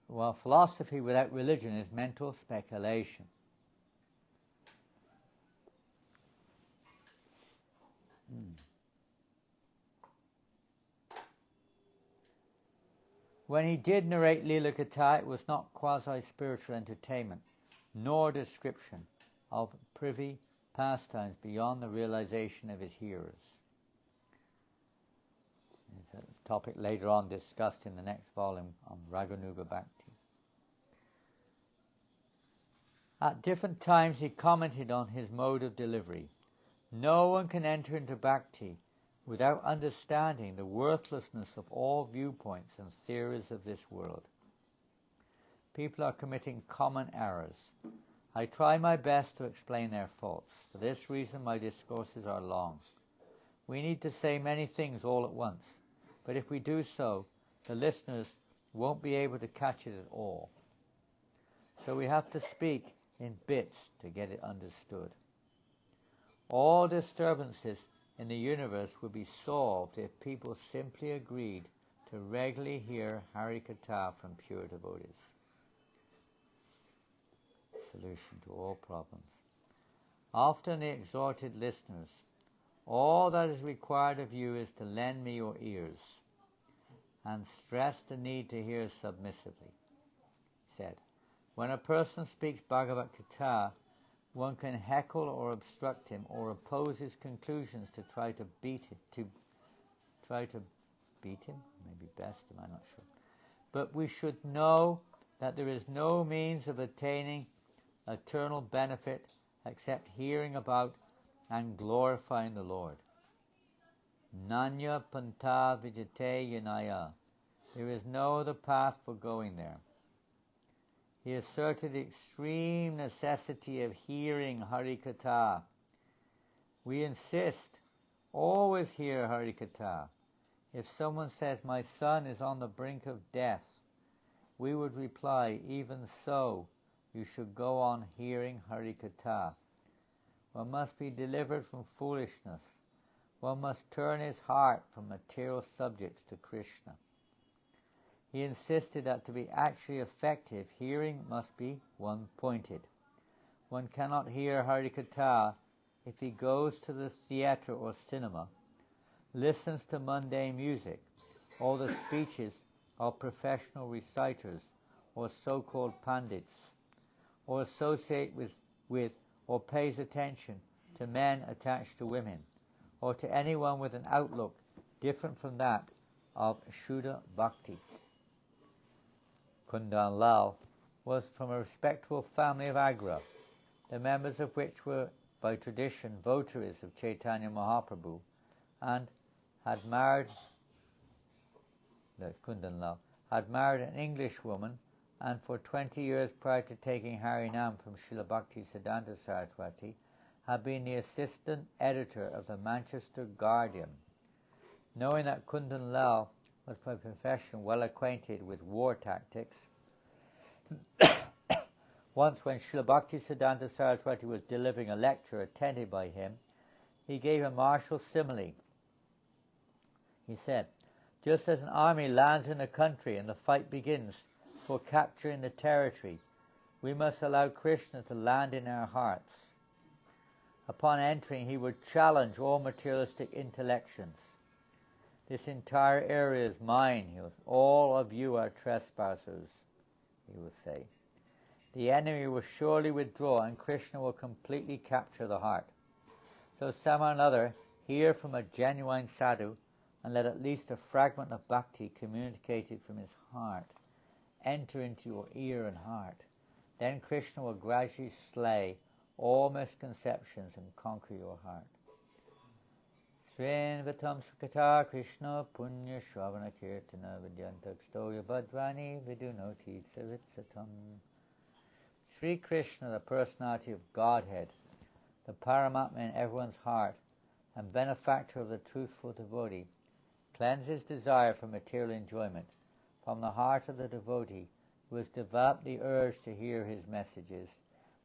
While philosophy without religion is mental speculation. When he did narrate Lila Katha, it was not quasi-spiritual entertainment, nor description of privy pastimes beyond the realization of his hearers. It's a topic later on discussed in the next volume on Raganuga Bhakti. At different times he commented on his mode of delivery. No one can enter into Bhakti without understanding the worthlessness of all viewpoints and theories of this world. People are committing common errors. I try my best to explain their faults. For this reason my discourses are long. We need to say many things all at once, but if we do so, the listeners won't be able to catch it at all. So we have to speak in bits to get it understood. All disturbances in the universe would be solved if people simply agreed to regularly hear Harikatha from pure devotees. Solution to all problems. Often the exhorted listeners, all that is required of you is to lend me your ears, and stress the need to hear submissively. Said, when a person speaks Bhagavad Gita, one can heckle or obstruct him or oppose his conclusions to try to beat him. Maybe best, I'm not sure. But we should know that there is no means of attaining eternal benefit except hearing about and glorifying the Lord. Nanya panta vijate yanaya. There is no other path for going there. He asserted the extreme necessity of hearing Harikatha. We insist, always hear Harikatha. If someone says, my son is on the brink of death, we would reply, even so, you should go on hearing Harikatha. One must be delivered from foolishness. One must turn his heart from material subjects to Krishna. He insisted that to be actually effective, hearing must be one-pointed. One cannot hear Harikatha if he goes to the theatre or cinema, listens to mundane music, or the speeches of professional reciters or so-called pandits, or associate with or pays attention to men attached to women, or to anyone with an outlook different from that of Shuddha Bhakti. Kundan Lal was from a respectable family of Agra, the members of which were by tradition votaries of Chaitanya Mahaprabhu, and had married Kundan Lal had married an English woman, and for 20 years prior to taking Harinam from Srila Bhaktisiddhanta Saraswati, had been the assistant editor of the Manchester Guardian. Knowing that Kundan Lal was by profession well acquainted with war tactics, once when Srila Bhaktisiddhanta Saraswati was delivering a lecture attended by him, he gave a martial simile. He said, just as an army lands in a country and the fight begins for capturing the territory, we must allow Krishna to land in our hearts. Upon entering, he would challenge all materialistic intellections. This entire area is mine, he was. All of you are trespassers, he would say. The enemy will surely withdraw and Krishna will completely capture the heart. So somehow or another, hear from a genuine sadhu and let at least a fragment of bhakti communicated from his heart enter into your ear and heart. Then Krishna will gradually slay all misconceptions and conquer your heart. Srinvatam Sukata Krishna Punya Shravana Kirtana Vidyantak Stoya Bhadrani Vidunoti Savitsatam. Sri Krishna, the personality of Godhead, the Paramatma in everyone's heart, and benefactor of the truthful devotee, cleanses desire for material enjoyment from the heart of the devotee who has developed the urge to hear his messages,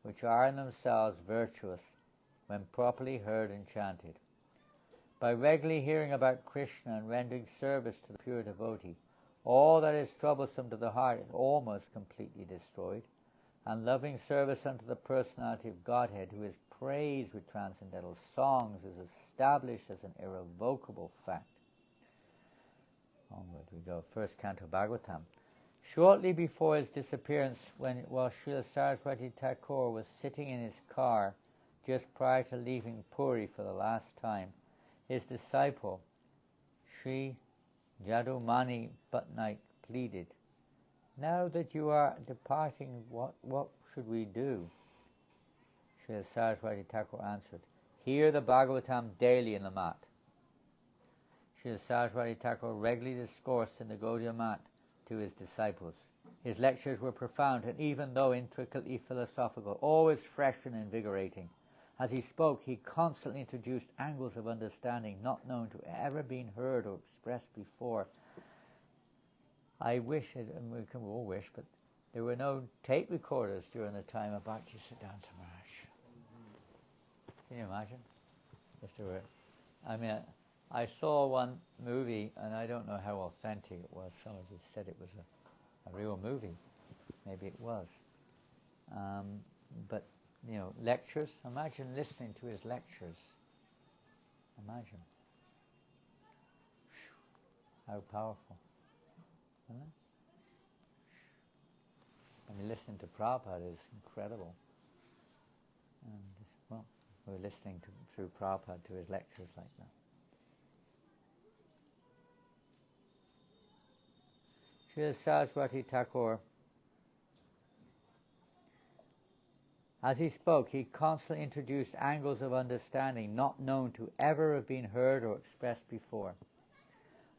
which are in themselves virtuous when properly heard and chanted. By regularly hearing about Krishna and rendering service to the pure devotee, all that is troublesome to the heart is almost completely destroyed, and loving service unto the personality of Godhead, who is praised with transcendental songs, is established as an irrevocable fact. Onward we go. First canto Bhagavatam. Shortly before his disappearance, while Srila Saraswati Thakur was sitting in his car just prior to leaving Puri for the last time, his disciple, Sri Jadumani Patnaik, pleaded, now that you are departing, what should we do? Srila Saraswati Thakur answered, hear the Bhagavatam daily in the mat. Srila Saraswati Thakur regularly discoursed in the Gaudiya mat to his disciples. His lectures were profound, and even though intricately philosophical, always fresh and invigorating. As he spoke, he constantly introduced angles of understanding not known to ever been heard or expressed before. I wish, and we can all wish, but there were no tape recorders during the time of Bhaktisiddhanta Maharaj. Can you imagine? If there were, I mean, I saw one movie, and I don't know how authentic it was. Somebody said it was a real movie. Maybe it was. But, you know, lectures. Imagine listening to his lectures. Imagine. How powerful. Isn't it? I mean, listening to Prabhupada is incredible. And, well, we're listening through Prabhupada to his lectures like that. Srila Saraswati Thakur, as he spoke, he constantly introduced angles of understanding not known to ever have been heard or expressed before.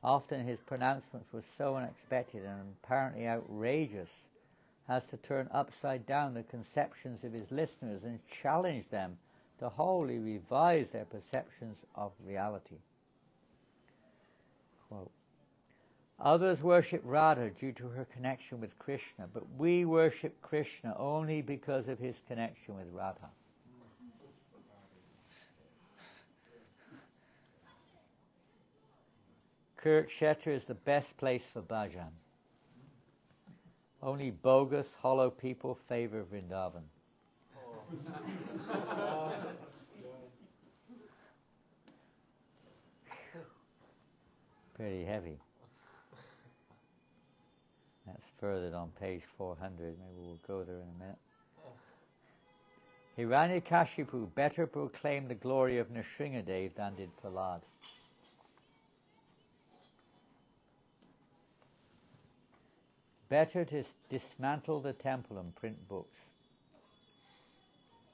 Often his pronouncements were so unexpected and apparently outrageous as to turn upside down the conceptions of his listeners and challenge them to wholly revise their perceptions of reality. Quote, others worship Radha due to her connection with Krishna, but we worship Krishna only because of his connection with Radha. Kurukshetra is the best place for bhajan. Only bogus, hollow people favor Vrindavan. Pretty heavy. That's further on page 400. Maybe we'll go there in a minute. Hiranyakashipu better proclaimed the glory of Nrsingadev than did Prahlad. Better to dismantle the temple and print books.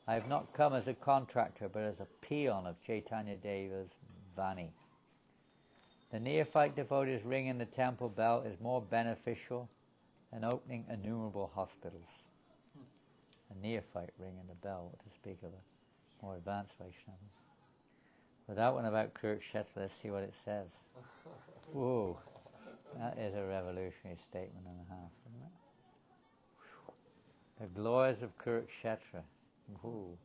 I have not come as a contractor, but as a peon of Chaitanya Deva's Vani. The neophyte devotee's ringing the temple bell is more beneficial than opening innumerable hospitals. A neophyte ringing the bell, what to speak of a more advanced Vaishnava. But that one about Kurukshetra, let's see what it says. Whoa. That is a revolutionary statement and a half, isn't it? The glories of Kurukshetra. Ooh.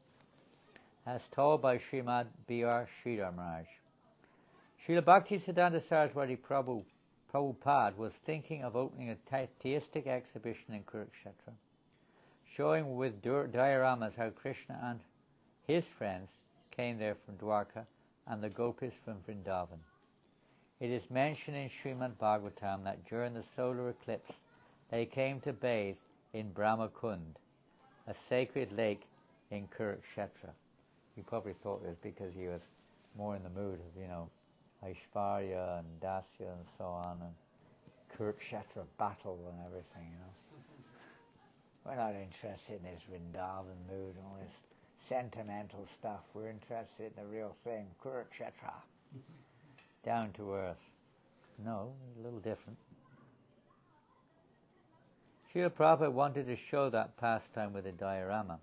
As told by Srimad B.R. Sridhar Maharaj. Srila Bhaktisiddhanta Saraswati Prabhupada was thinking of opening a theistic exhibition in Kurukshetra, showing with dioramas how Krishna and his friends came there from Dwarka and the gopis from Vrindavan. It is mentioned in Srimad Bhagavatam that during the solar eclipse they came to bathe in Brahmakund, a sacred lake in Kurukshetra. You probably thought it was because he was more in the mood of, you know, Aishvarya and Dasya and so on, and Kurukshetra battle and everything, you know. We're not interested in this Vrindavan mood and all this sentimental stuff. We're interested in the real thing, Kurukshetra. Down to earth. No, a little different. Srila Prabhupada wanted to show that pastime with a diorama,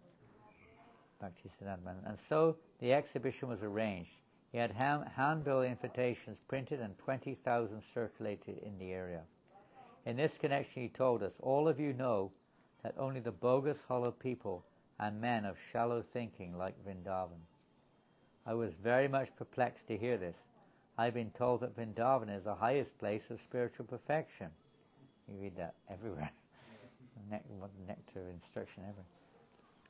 Bhaktisiddhanta, and so the exhibition was arranged. He had handbill invitations printed and 20,000 circulated in the area. In this connection he told us, all of you know that only the bogus, hollow people and men of shallow thinking like Vrindavan. I was very much perplexed to hear this. I've been told that Vrindavan is the highest place of spiritual perfection. You read that everywhere. Nectar of instruction everywhere.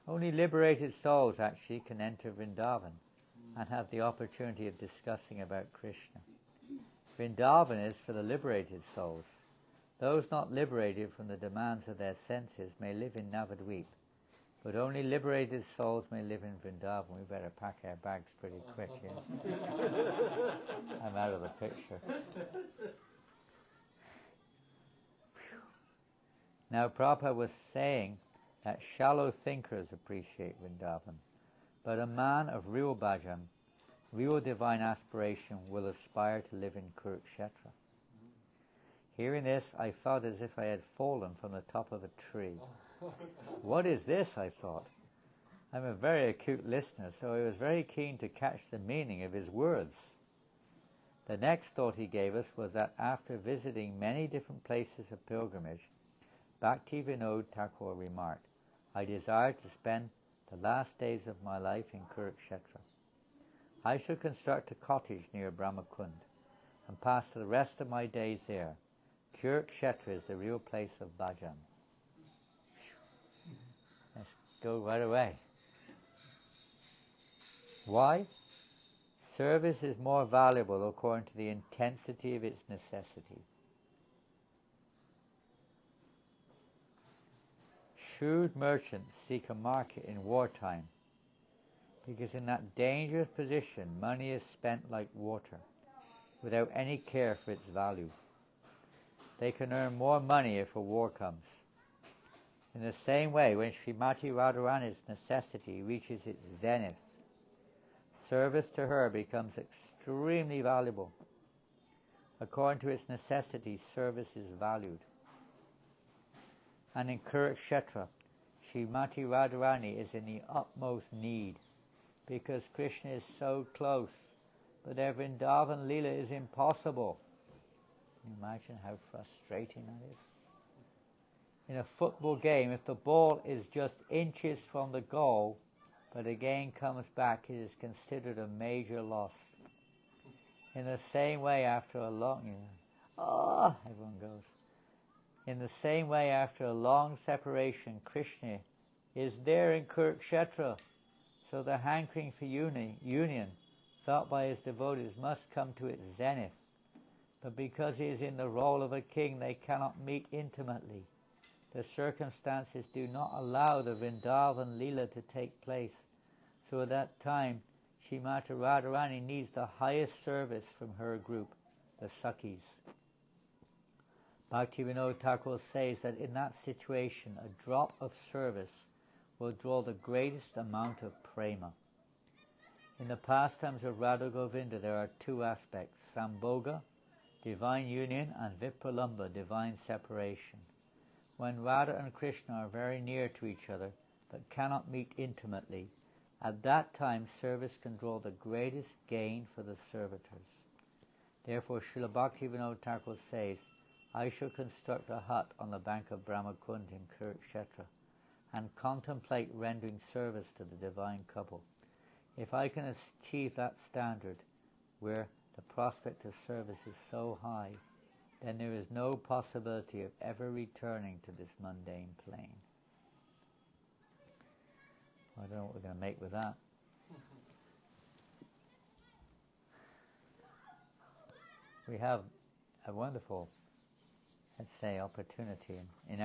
Only liberated souls actually can enter Vrindavan and have the opportunity of discussing about Krishna. Vrindavan is for the liberated souls. Those not liberated from the demands of their senses may live in Navadvip, but only liberated souls may live in Vrindavan. We better pack our bags pretty quick here. I'm out of the picture. Now Prabhupada was saying that shallow thinkers appreciate Vrindavan, but a man of real bhajan, real divine aspiration will aspire to live in Kurukshetra. Hearing this, I felt as if I had fallen from the top of a tree. What is this, I thought. I'm a very acute listener, so I was very keen to catch the meaning of his words. The next thought he gave us was that after visiting many different places of pilgrimage, Bhaktivinoda Thakur remarked, I desire to spend the last days of my life in Kurukshetra. I shall construct a cottage near Brahmakund and pass the rest of my days there. Kurukshetra is the real place of bhajan. Let's go right away. Why? Service is more valuable according to the intensity of its necessity. Shrewd merchants seek a market in wartime because in that dangerous position money is spent like water without any care for its value. They can earn more money if a war comes. In the same way, when Srimati Radharani's necessity reaches its zenith, service to her becomes extremely valuable. According to its necessity, service is valued. And in Kurukshetra, Srimati Radharani is in the utmost need because Krishna is so close, but their Vrindavan Leela is impossible. Can you imagine how frustrating that is? In a football game, if the ball is just inches from the goal, but again comes back, it is considered a major loss. In the same way, after a long, everyone goes. In the same way, after a long separation, Krishna is there in Kurukshetra, so the hankering for union, felt by his devotees, must come to its zenith. But because he is in the role of a king, they cannot meet intimately. The circumstances do not allow the Vrindavan Leela to take place. So at that time, Srimati Radharani needs the highest service from her group, the Sakhis. Bhaktivinoda Thakur says that in that situation, a drop of service will draw the greatest amount of prema. In the pastimes of Radha Govinda, there are two aspects, Sambhoga, divine union, and Vipralambha, divine separation. When Radha and Krishna are very near to each other, but cannot meet intimately, at that time service can draw the greatest gain for the servitors. Therefore, Srila Bhaktivinoda Thakur says, I shall construct a hut on the bank of Brahmakund in Kurukshetra and contemplate rendering service to the divine couple. If I can achieve that standard, where the prospect of service is so high, then there is no possibility of ever returning to this mundane plane. I don't know what we're going to make with that. We have a wonderful, let's say, opportunity in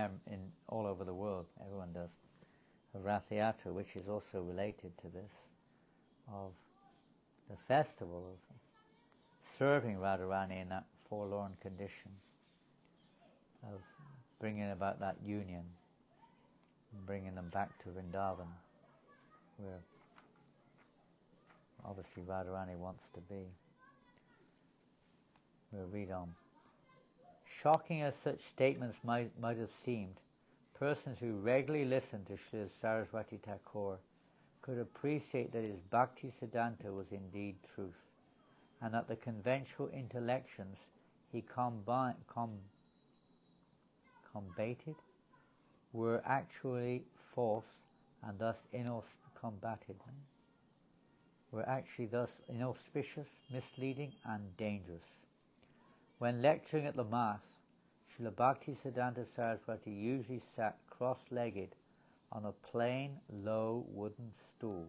all over the world. Everyone does a Rath Yatra, which is also related to this, of the festival of serving Radharani in that forlorn condition, of bringing about that union, and bringing them back to Vrindavan, where obviously Radharani wants to be. We'll read on. Shocking as such statements might have seemed, persons who regularly listen to Srila Saraswati Thakur could appreciate that his Bhaktisiddhanta was indeed truth, and that the conventional intellections he combated were actually false and thus were actually thus inauspicious, misleading and dangerous. When lecturing at the Mass, Srila Bhaktisiddhanta Saraswati usually sat cross-legged on a plain, low wooden stool,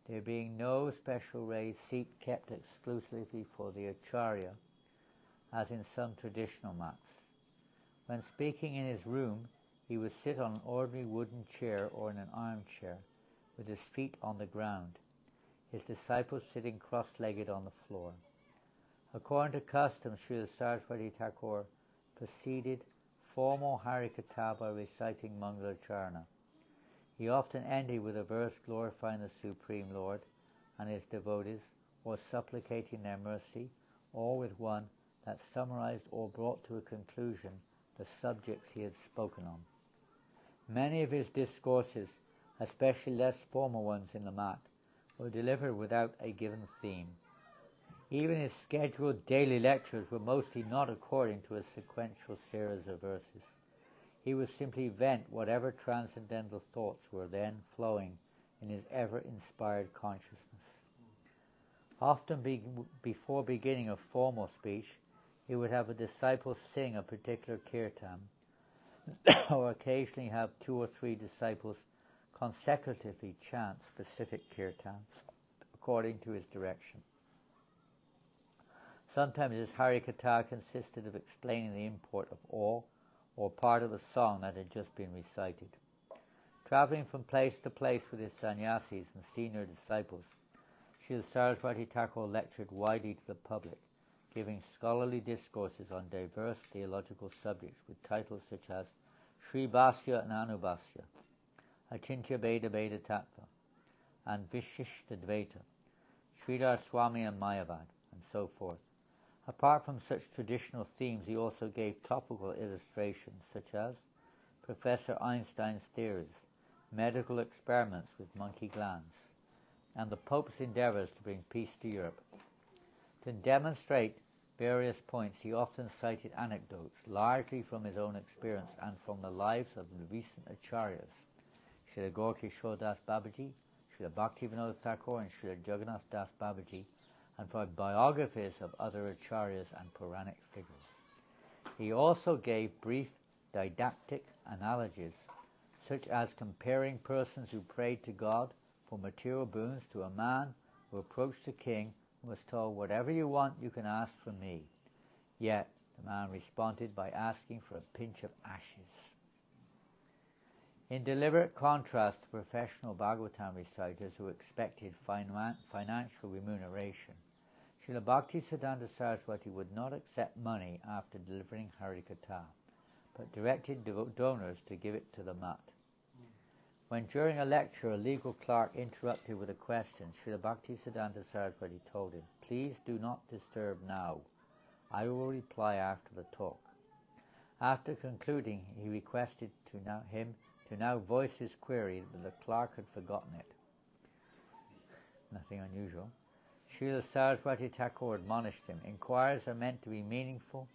there being no special raised seat kept exclusively for the Acharya, as in some traditional mats. When speaking in his room, he would sit on an ordinary wooden chair or in an armchair, with his feet on the ground, his disciples sitting cross-legged on the floor. According to custom, Srila Saraswati Thakur proceeded formal Harikatha by reciting Mangalacharana. He often ended with a verse glorifying the Supreme Lord and his devotees, or supplicating their mercy, or with one that summarized or brought to a conclusion the subjects he had spoken on. Many of his discourses, especially less formal ones in the mat, were delivered without a given theme. Even his scheduled daily lectures were mostly not according to a sequential series of verses. He would simply vent whatever transcendental thoughts were then flowing in his ever-inspired consciousness. Often before beginning a formal speech, he would have a disciple sing a particular kirtan, or occasionally have 2 or 3 disciples consecutively chant specific kirtans according to his direction. Sometimes his Harikatha consisted of explaining the import of all or part of a song that had just been recited. Traveling from place to place with his sannyasis and senior disciples, Srila Saraswati Thakur lectured widely to the public, giving scholarly discourses on diverse theological subjects with titles such as Sri Bhasya and Anubhasya, Achintya Beda Beda Tattva, and Vishishta Dvaita, Sridhar Swami and Mayavad, and so forth. Apart from such traditional themes, he also gave topical illustrations such as Professor Einstein's theories, medical experiments with monkey glands, and the Pope's endeavors to bring peace to Europe. To demonstrate various points, he often cited anecdotes, largely from his own experience and from the lives of the recent acharyas, Srila Gaurkishore Das Babaji, Srila Bhaktivinoda Thakur, and Srila Jagannath Das Babaji, and from biographies of other acharyas and Puranic figures. He also gave brief didactic analogies, such as comparing persons who prayed to God for material boons to a man who approached the king and was told, "Whatever you want, you can ask from me." Yet the man responded by asking for a pinch of ashes. In deliberate contrast to professional Bhagavatam reciters who expected financial remuneration, Srila Bhaktisiddhanta Saraswati would not accept money after delivering Harikatha, but directed donors to give it to the mat. When during a lecture a legal clerk interrupted with a question, Srila Bhaktisiddhanta Saraswati told him, "Please do not disturb now. I will reply after the talk." After concluding, he requested him to now voice his query, but the clerk had forgotten it. Nothing unusual. Srila Saraswati Thakur admonished him, "Inquiries are meant to be meaningful,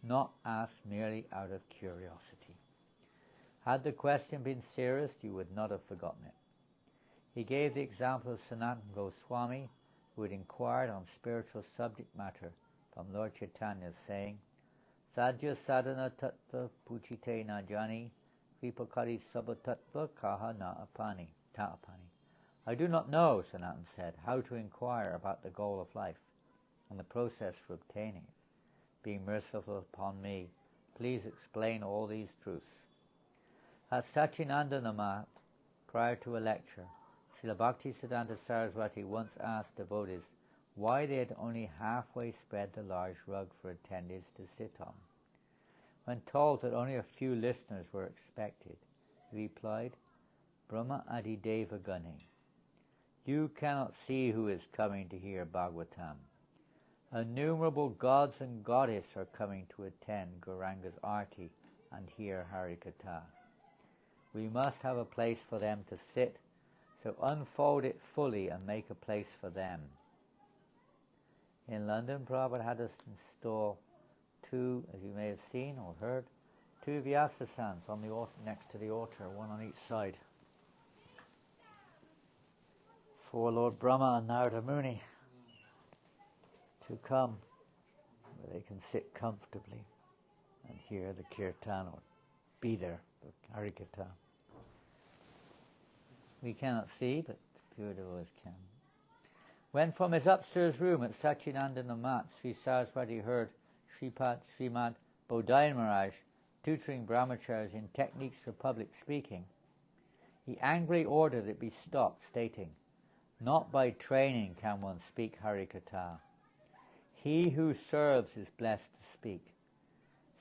not asked merely out of curiosity." Had the question been serious, you would not have forgotten it. He gave the example of Sanatana Goswami, who had inquired on spiritual subject matter from Lord Chaitanya, saying, "Sadhya sadhana tattva puchite na jani, kripakari sabha tattva kaha na apani, ta apani." "I do not know," Sanatana said, "how to inquire about the goal of life and the process for obtaining it. Being merciful upon me, please explain all these truths." At Satchinandana, prior to a lecture, Srila Bhaktisiddhanta Saraswati once asked devotees why they had only halfway spread the large rug for attendees to sit on. When told that only a few listeners were expected, he replied, "Brahma Adi Deva Gane. You cannot see who is coming to hear Bhagavatam. Innumerable gods and goddesses are coming to attend Gauranga's Arti and hear Harikatha. We must have a place for them to sit, so unfold it fully and make a place for them." In London, Prabhupada had us install 2, as you may have seen or heard, 2 Vyasasans on the altar, next to the altar, one on each side, for Lord Brahma and Narada Muni to come, where they can sit comfortably and hear the kirtan or be there, the Harikatha. We cannot see, but pure devotees can. When from his upstairs room at Satchinandana Mat, Sri Saraswati heard Srimad Bodhayan Maharaj tutoring brahmacharis in techniques for public speaking, he angrily ordered it be stopped, stating, "Not by training can one speak Harikatha. He who serves is blessed to speak.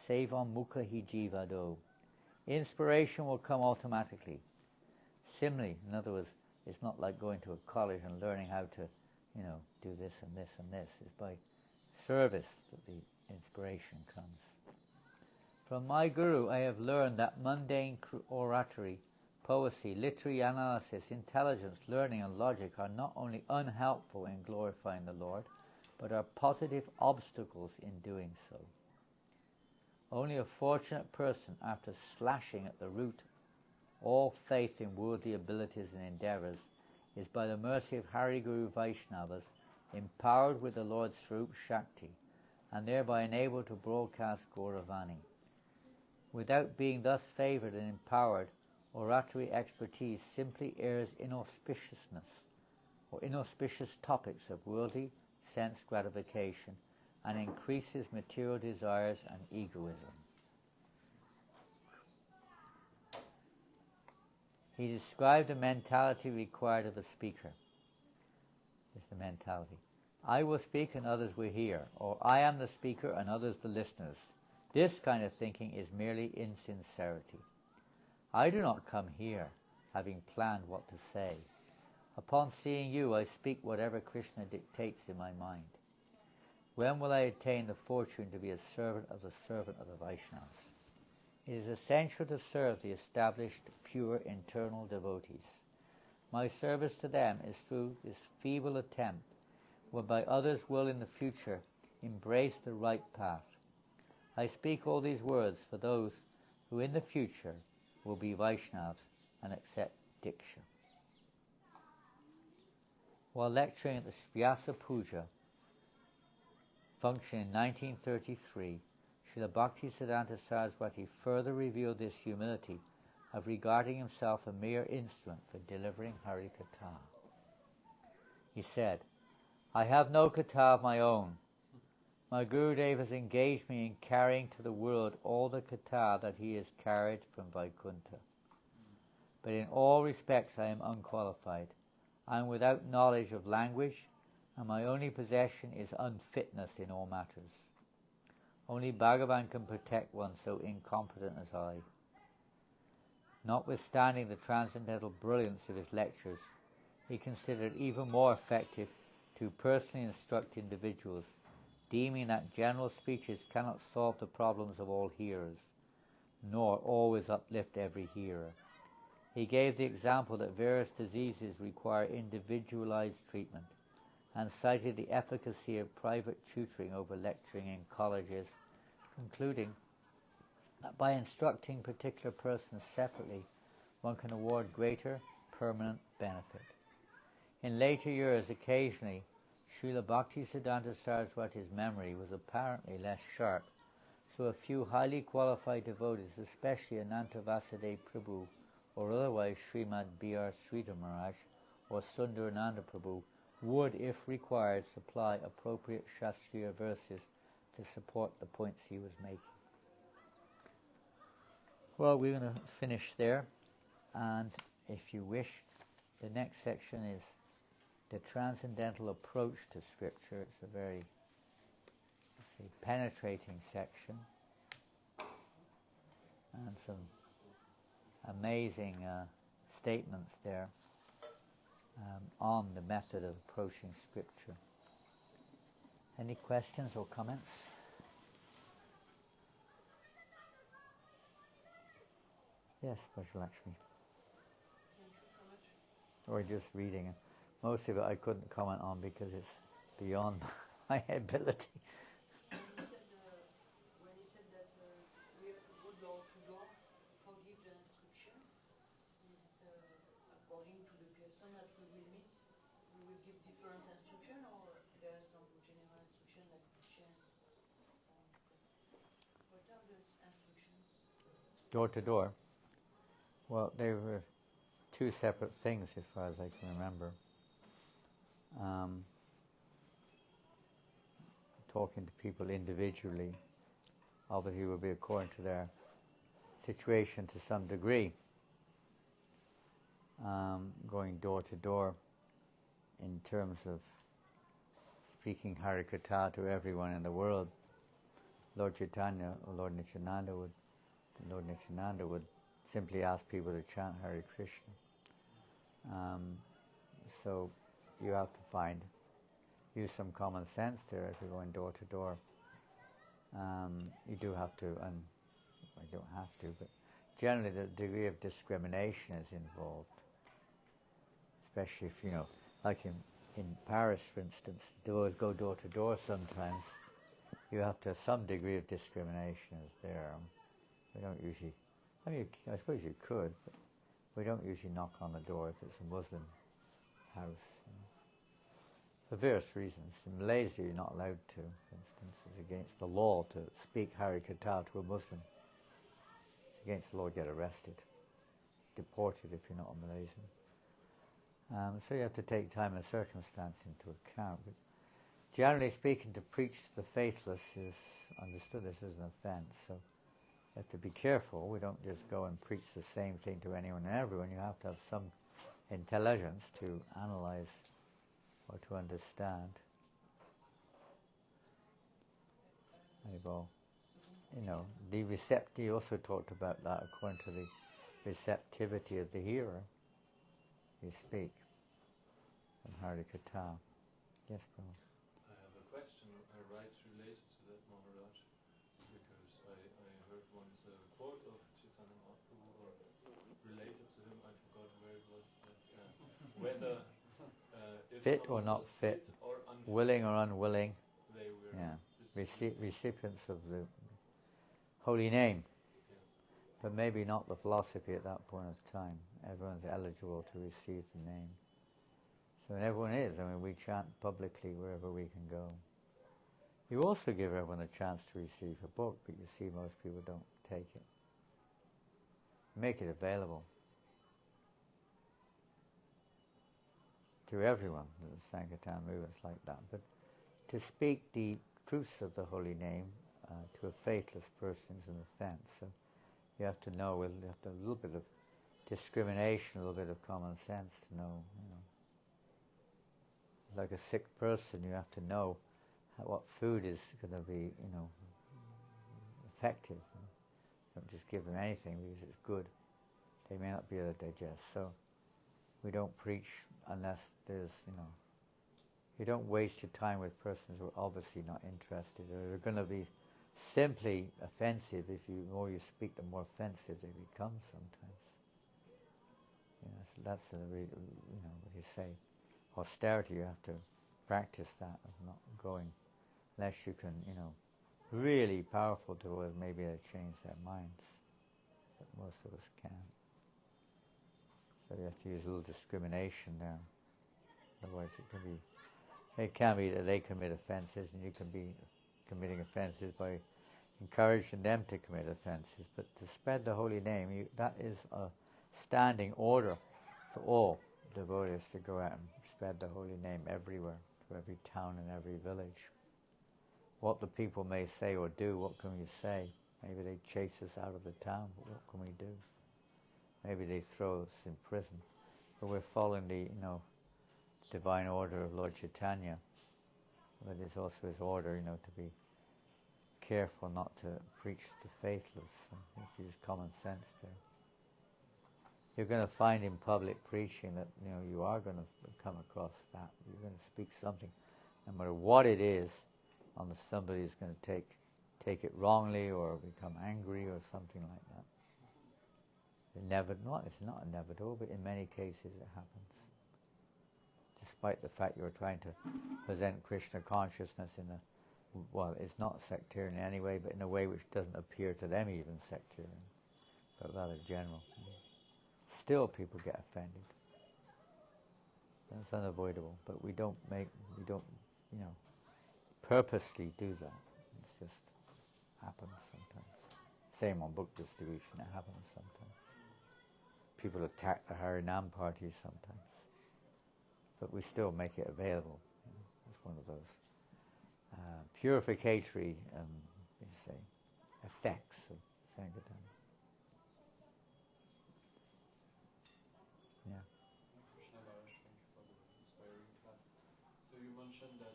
Sevam mukha hi jivado. Inspiration will come automatically." Similarly, in other words, it's not like going to a college and learning how to, do this and this and this. It's by service that the inspiration comes. From my Guru, I have learned that mundane oratory, poesy, literary analysis, intelligence, learning, and logic are not only unhelpful in glorifying the Lord, but are positive obstacles in doing so. Only a fortunate person, after slashing at the root all faith in worldly abilities and endeavours, is by the mercy of Hari Guru Vaishnavas empowered with the Lord's Swarup Shakti, and thereby enabled to broadcast Gauravani. Without being thus favoured and empowered, oratory expertise simply airs inauspiciousness or inauspicious topics of worldly sense gratification and increases material desires and egoism. He described the mentality required of a speaker. This is the mentality. I will speak and others will hear, or I am the speaker and others the listeners. This kind of thinking is merely insincerity. I do not come here having planned what to say. Upon seeing you, I speak whatever Krishna dictates in my mind. When will I attain the fortune to be a servant of the Vaishnavas? It is essential to serve the established, pure, internal devotees. My service to them is through this feeble attempt, whereby others will in the future embrace the right path. I speak all these words for those who in the future will be Vaishnavas and accept Diksha. While lecturing at the Vyasa Puja function in 1933, Srila Bhaktisiddhanta Saraswati further revealed this humility of regarding himself a mere instrument for delivering Harikatha. He said, I have no katha of my own. My Gurudev has engaged me in carrying to the world all the katha that he has carried from Vaikuntha. But in all respects I am unqualified. I am without knowledge of language, and my only possession is unfitness in all matters. Only Bhagavan can protect one so incompetent as I. Notwithstanding the transcendental brilliance of his lectures, he considered it even more effective to personally instruct individuals, deeming that general speeches cannot solve the problems of all hearers, nor always uplift every hearer. He gave the example that various diseases require individualized treatment, and cited the efficacy of private tutoring over lecturing in colleges, concluding that by instructing particular persons separately, one can award greater permanent benefit. In later years, occasionally, Srila Bhaktisiddhanta Saraswati's memory was apparently less sharp, so a few highly qualified devotees, especially Ananta Vasudev Prabhu, or otherwise Srimad B.R. Sridhar Maharaj, or Sundarananda Prabhu, would, if required, supply appropriate Shastriya verses to support the points he was making. Well, we're going to finish there, and if you wish, the next section is the transcendental approach to Scripture. It's a very penetrating section, and some amazing statements there on the method of approaching Scripture. Any questions or comments? Yes, Vajalakshmi. Or just reading. Most of it I couldn't comment on because it's beyond my ability. When he said that we have to go door to door to give the instruction, is it according to the person that we will meet, we will give different instruction, or there are some general instruction that we change? What are those instructions? Door to door. Well, they were two separate things as far as I can remember. Talking to people individually, obviously will be according to their situation to some degree. Going door to door in terms of speaking Harikatha to everyone in the world. Lord Chaitanya or Lord Nityananda would simply ask people to chant Hare Krishna. So you have to use some common sense there if you're going door to door. You do have to, and I don't have to, but generally the degree of discrimination is involved. Especially if, like in Paris, for instance, doors go door to door sometimes. You have to have some degree of discrimination is there. We don't usually, I suppose you could, but we don't usually knock on the door if it's a Muslim house. For various reasons. In Malaysia, you're not allowed to, for instance. It's against the law to speak Hari Kata to a Muslim. It's against the law, get arrested, deported if you're not a Malaysian. So you have to take time and circumstance into account. But generally speaking, to preach to the faithless is understood as an offence. So you have to be careful. We don't just go and preach the same thing to anyone and everyone. You have to have some intelligence to analyze or to understand. The receptivity, also talked about that according to the receptivity of the hearer. You speak from Hari Kata. Yes, bro. I have a question right related to that, Maharaj, because I heard once a quote of Chaitanya Mahaprabhu, or related to him, I forgot where it was, that whether if Fit or someone not was fit, or unfit, willing or unwilling, they were recipients of the holy name. Yeah. But maybe not the philosophy at that point of time. Everyone's eligible to receive the name. So everyone is. We chant publicly wherever we can go. You also give everyone a chance to receive a book, but you see most people don't take it. Make it available to everyone. The Sankirtan movement's like that. But to speak the truths of the holy name to a faithless person is an offence. So you have to know, you have to have a little bit of discrimination, a little bit of common sense to know, Like a sick person, you have to know what food is going to be, effective. Don't just give them anything because it's good. They may not be able to digest. So we don't preach unless there's, you don't waste your time with persons who are obviously not interested, or they're going to be simply offensive. If the more you speak, the more offensive they become sometimes. So that's what you say. Austerity, you have to practice that of not going, unless you can, really powerful to us, maybe they change their minds. But most of us can't. So you have to use a little discrimination there. Otherwise it can be that they commit offences and you can be committing offences by encouraging them to commit offences. But to spread the holy name, that is a standing order for all devotees to go out and spread the holy name everywhere, to every town and every village. What the people may say or do, what can we say? Maybe they chase us out of the town, but what can we do? Maybe they throw us in prison. But we're following the, divine order of Lord Chaitanya. But it's also his order, to be careful not to preach to faithless. So you have to use common sense there. You're going to find in public preaching that, you are going to come across that. You're going to speak something, no matter what it is, unless somebody is going to take it wrongly or become angry or something like that. It's not inevitable, but in many cases it happens. Despite the fact you're trying to present Krishna consciousness it's not sectarian in any way, but in a way which doesn't appear to them even sectarian, but rather general. Still people get offended. That's unavoidable, but we don't purposely do that. It just happens sometimes. Same on book distribution, it happens sometimes. People attack the Harinam parties sometimes. But we still make it available. It's one of those purificatory, effects of Sankirtan. Yeah. Krishna Maharaj, thank you for the inspiring class. So you mentioned that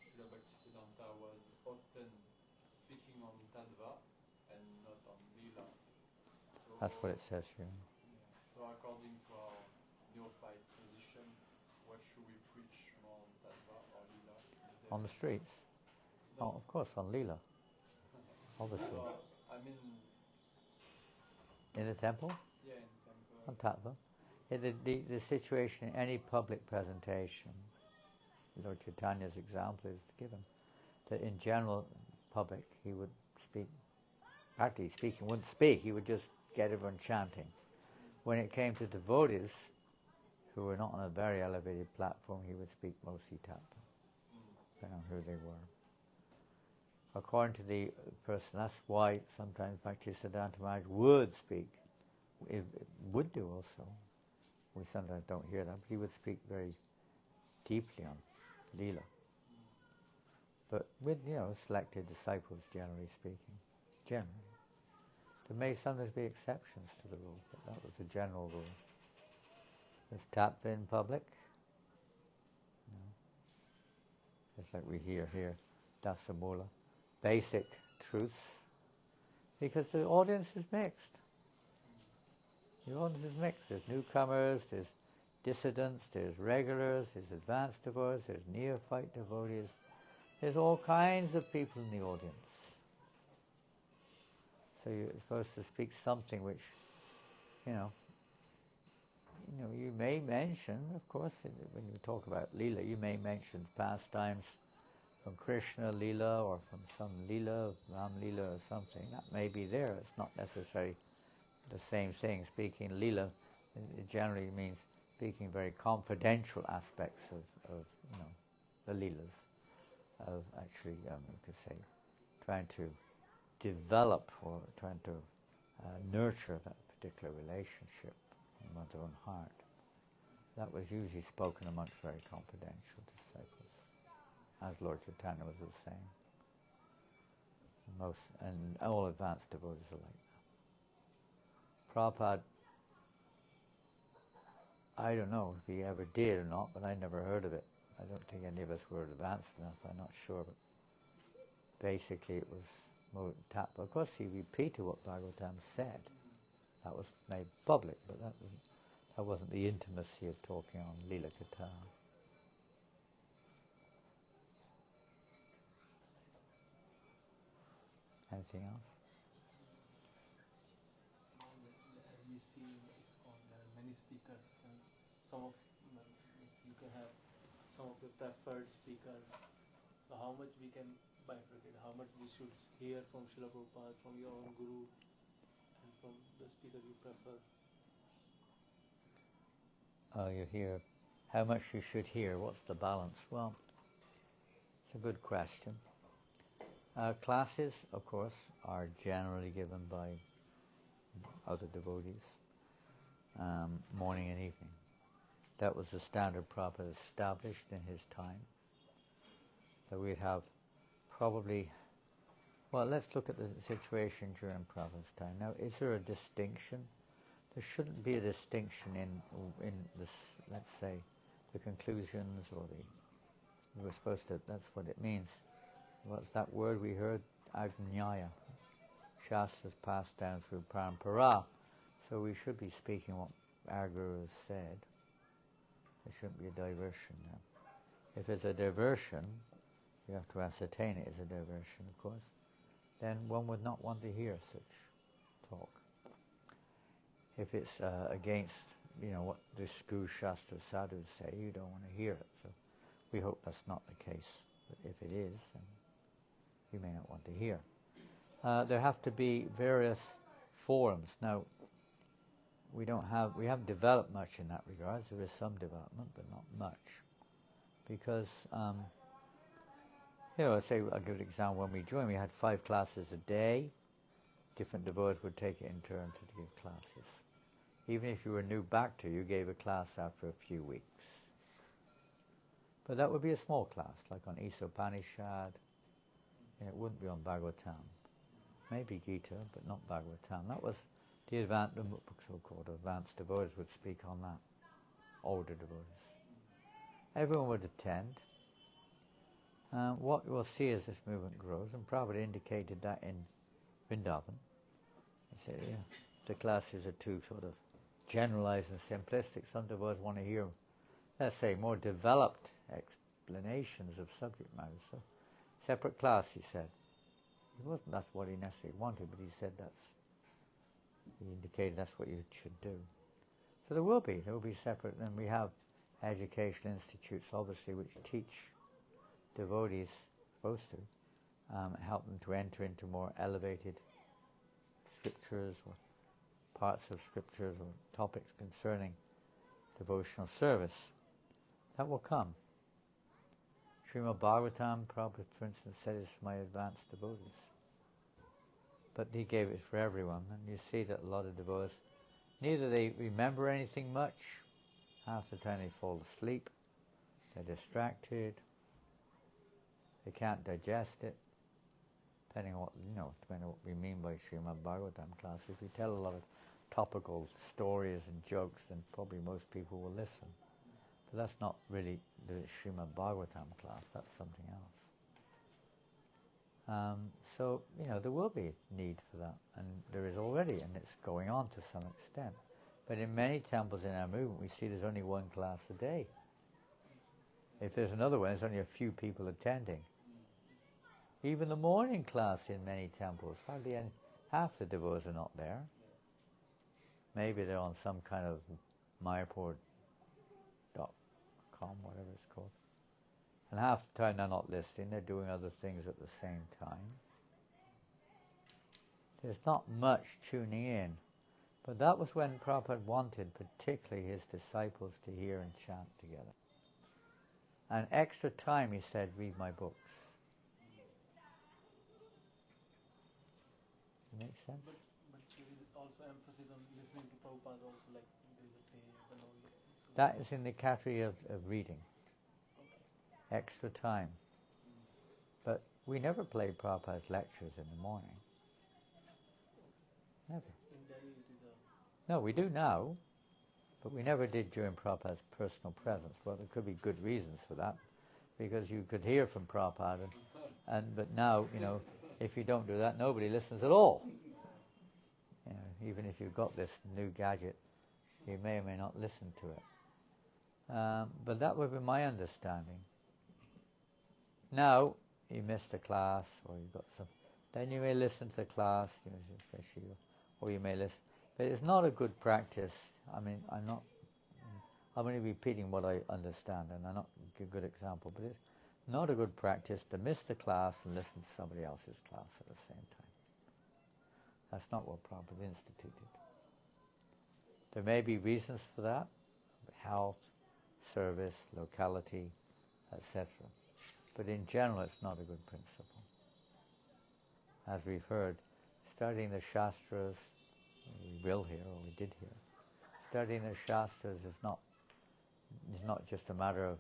Srila Bhaktisiddhanta was often speaking on Tattva and not on Lila. So That's what it says here. So according to our neophyte position, what should we preach more on Tattva or Lila? On the streets. Oh, of course, on Leela, obviously. Well, I mean, In the temple, yeah, in temple. on Tattva. The situation in any public presentation, Lord Chaitanya's example is given, that in general public he would speak, practically speaking, wouldn't speak, he would just get everyone chanting. When it came to devotees who were not on a very elevated platform, he would speak mostly Tattva, depending on who they were. According to the person, that's why sometimes Bhaktisiddhanta Maharaj would speak, would do also. We sometimes don't hear that, but he would speak very deeply on Leela. But with, selected disciples, generally speaking. Generally. There may sometimes be exceptions to the rule, but that was the general rule. There's Tattva in public. Just like we hear here, Dasamula. Basic truths. Because the audience is mixed. The audience is mixed. There's newcomers, there's dissidents, there's regulars, there's advanced devotees, there's neophyte devotees. There's all kinds of people in the audience. So you're supposed to speak something which, you may mention, of course, when you talk about Leela, you may mention pastimes from Krishna Leela or from some Leela, Ram Leela or something. That may be there. It's not necessarily the same thing. Speaking Leela, it generally means speaking very confidential aspects of the Leelas, of actually, you could say, trying to develop or trying to nurture that particular relationship in one's own heart. That was usually spoken amongst very confidential disciples, as Lord Chaitanya was saying. And all advanced devotees are like that. Prabhupada, I don't know if he ever did or not, but I never heard of it. I don't think any of us were advanced enough, I'm not sure, but basically it was more Tattva. Of course he repeated what Bhagavatam said. That was made public, but that wasn't the intimacy of talking on Leela Katha. Anything else? As we see in ISKCON, there are many speakers, and you can have some of your preferred speakers. So how much we can bifurcate, how much we should hear from Srila Prabhupada, from your own Guru, and from the speaker you prefer? You hear how much you should hear. What's the balance? Well, it's a good question. Classes, of course, are generally given by other devotees, morning and evening. That was the standard Prabhupada established in his time. That we'd have probably, well, let's look at the situation during Prabhupada's time. Now, is there a distinction? There shouldn't be a distinction in this, let's say, the conclusions or we're supposed to, that's what it means. What's that word we heard? Agnyaya. Shastra's passed down through parampara. So we should be speaking what our Guru has said. There shouldn't be a diversion now. If it's a diversion, you have to ascertain it as a diversion, of course, then one would not want to hear such talk. If it's against, what the Guru Shastra sadhus say, you don't want to hear it. So we hope that's not the case. But if it is, then you may not want to hear. There have to be various forums. Now, we haven't developed much in that regard. There is some development, but not much. Because, let's say, I'll give an example. When we joined, we had 5 classes a day. Different devotees would take it in turn to give classes. Even if you were new bhakta, you gave a class after a few weeks. But that would be a small class, like on Isopanishad, and it wouldn't be on Bhagavatam. Maybe Gita, but not Bhagavatam. That was the so-called advanced devotees would speak on that, older devotees. Everyone would attend. What we'll see as this movement grows, and Prabhupada indicated that in Vrindavan. He said, the classes are too sort of generalized and simplistic. Some devotees want to hear, let's say, more developed explanations of subject matter. So Separate class, he said. That's what he necessarily wanted, but he said he indicated that's what you should do. So there will be separate, and we have educational institutes, obviously, which teach devotees, supposed to, help them to enter into more elevated scriptures or parts of scriptures or topics concerning devotional service. That will come. Srimad Bhagavatam, Prabhupada, for instance, said it's for my advanced devotees. But he gave it for everyone, and you see that a lot of devotees, neither they remember anything much, half the time they fall asleep, they're distracted, they can't digest it, depending on what we mean by Srimad Bhagavatam class. If we tell a lot of topical stories and jokes, then probably most people will listen. But that's not really the Srimad Bhagavatam class, that's something else. So, there will be need for that, and there is already, and it's going on to some extent. But in many temples in our movement, we see there's only one class a day. If there's another one, there's only a few people attending. Even the morning class in many temples, hardly half the devotees are not there. Maybe they're on some kind of Mayapur.com, whatever it's called. And half the time they're not listening, they're doing other things at the same time. There's not much tuning in. But that was when Prabhupada wanted particularly his disciples to hear and chant together. And extra time, he said, read my books. Makes sense? But there is also emphasis on listening to Prabhupada also, like there is a tape and all that. So That is in the category of reading. Extra time. But we never play Prabhupada's lectures in the morning. Never. in Delhi it is a No, we do now, but we never did during Prabhupada's personal presence. Well, there could be good reasons for that, because you could hear from Prabhupada, but now, if you don't do that, nobody listens at all. Even if you've got this new gadget, you may or may not listen to it. But that would be my understanding. Now, you missed a class, or you've got some, then you may listen to the class, or you may listen. But it's not a good practice. I'm only repeating what I understand, and I'm not a good example, but it's not a good practice to miss the class and listen to somebody else's class at the same time. That's not what Prabhupada instituted. There may be reasons for that, health, service, locality, etc. But in general, it's not a good principle. As we've heard, studying the Shastras, we will hear, or we did hear, studying the Shastras is not just a matter of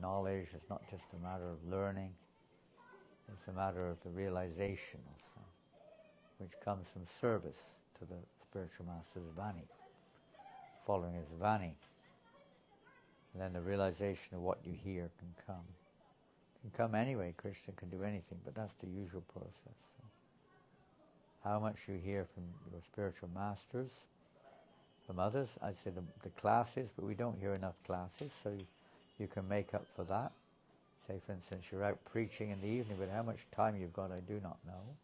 knowledge, it's not just a matter of learning, it's a matter of the realization also, which comes from service to the spiritual master's Vani, following his Vani. And then the realization of what you hear can come. It can come anyway, Krishna can do anything, but that's the usual process. So how much you hear from your spiritual masters, from others, I'd say the classes, but we don't hear enough classes, so you can make up for that. Say, for instance, you're out preaching in the evening, but how much time you've got, I do not know.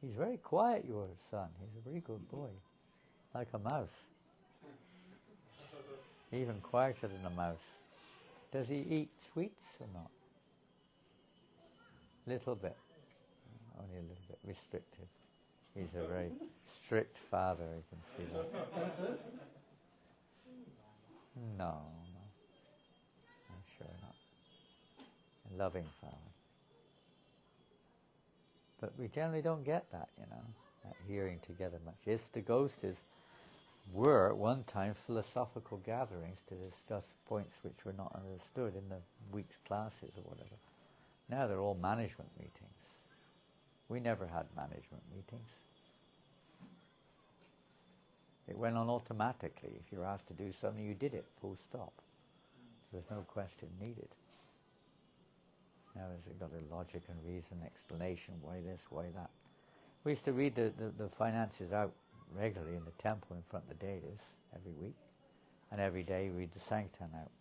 He's very quiet, your son. He's a very good boy, like a mouse. Even quieter than a mouse. Does he eat sweets or not? Little bit. Only a little bit. Restricted. He's a very strict father, you can see that. No. I'm sure not. A loving father. But we generally don't get that, that hearing together much. Yes, the Ghostas were at one time philosophical gatherings to discuss points which were not understood in the week's classes or whatever. Now they're all management meetings. We never had management meetings. It went on automatically. If you were asked to do something, you did it, full stop. There's no question needed. Now it's got a logic and reason, explanation, why this, why that. We used to read the finances out regularly in the temple in front of the deities every week. And every day read the Sankirtan out.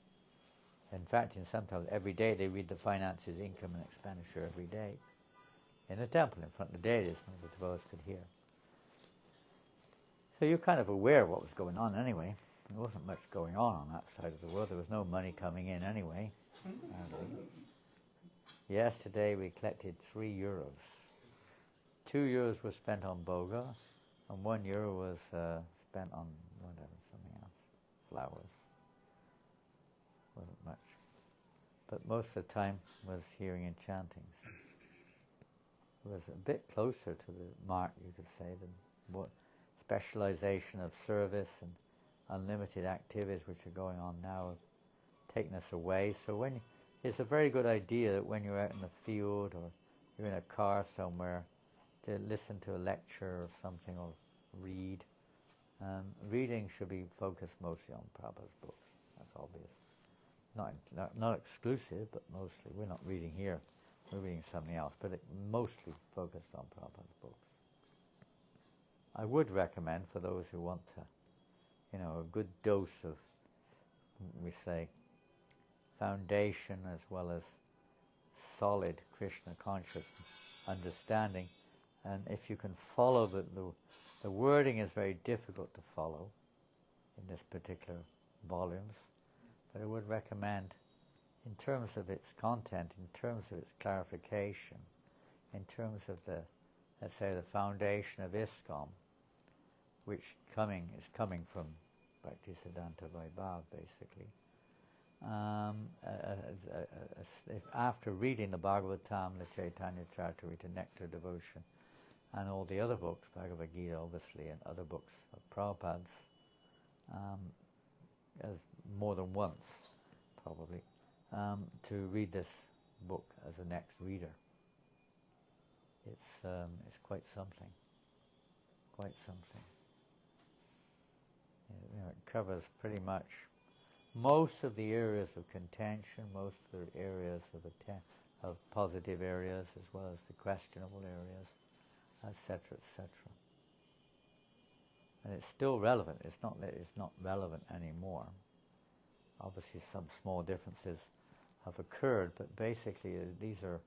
In fact, in some temples, every day they read the finances, income and expenditure every day. in the temple, in front of the deities, and the devotees could hear. So you're kind of aware of what was going on anyway. There wasn't much going on that side of the world. There was no money coming in anyway. Yesterday we collected €3. €2 was spent on boga, and €1 was spent on whatever, something else, flowers. Wasn't much. But most of the time was hearing and chanting. It was a bit closer to the mark, you could say, than what specialization of service and unlimited activities which are going on now have taken us away. So it's a very good idea that when you're out in the field or you're in a car somewhere, to listen to a lecture or something, or read. Reading should be focused mostly on Prabhupada's books. That's obvious. Not exclusive, but mostly. We're not reading here. We're reading something else, but it mostly focused on Prabhupada's books. I would recommend for those who want to, a good dose of, we say, foundation as well as solid Krishna consciousness understanding. And if you can follow the wording is very difficult to follow in this particular volumes, but I would recommend, in terms of its content, in terms of its clarification, in terms of let's say, the foundation of ISKCON, which is coming from Bhaktisiddhanta Vaibhava, basically. If after reading the Bhagavatam, the Chaitanya Charitamrita, Nectar Devotion, and all the other books, Bhagavad Gita obviously, and other books of Prabhupada's, as more than once, probably, to read this book as a next reader. It's quite something. Quite something. It covers pretty much most of the areas of contention, most of the areas of positive areas, as well as the questionable areas, etc., etc. And it's still relevant. It's not that it's not relevant anymore. Obviously, some small differences have occurred, but basically these are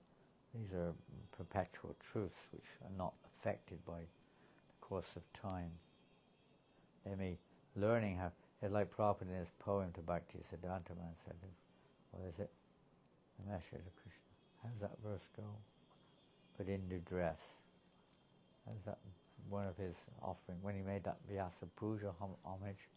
perpetual truths which are not affected by the course of time. They may learning how. It's like Prabhupada in his poem to Bhaktisiddhanta man said, what is it? The message of Krishna. How does that verse go? Put in new dress. How's that one of his offering when he made that Vyasa Puja homage?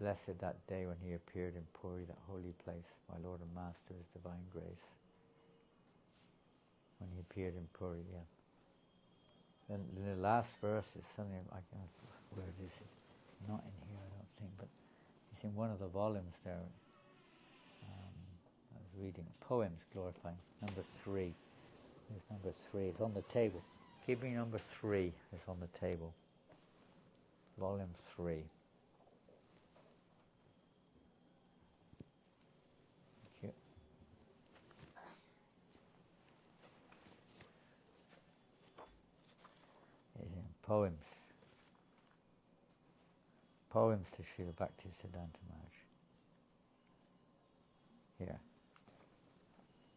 Blessed that day when he appeared in Puri, that holy place, my Lord and Master, His divine grace. When he appeared in Puri, yeah. And the last verse is something, where is it? Not in here, I don't think, but it's in one of the volumes there. I was reading poems glorifying. Number 3. There's number 3. It's on the table. Keeping number 3 is on the table. Volume 3. Thank you. It's in poems. Poems to Srila Bhaktisiddhanta Maharaj. Here.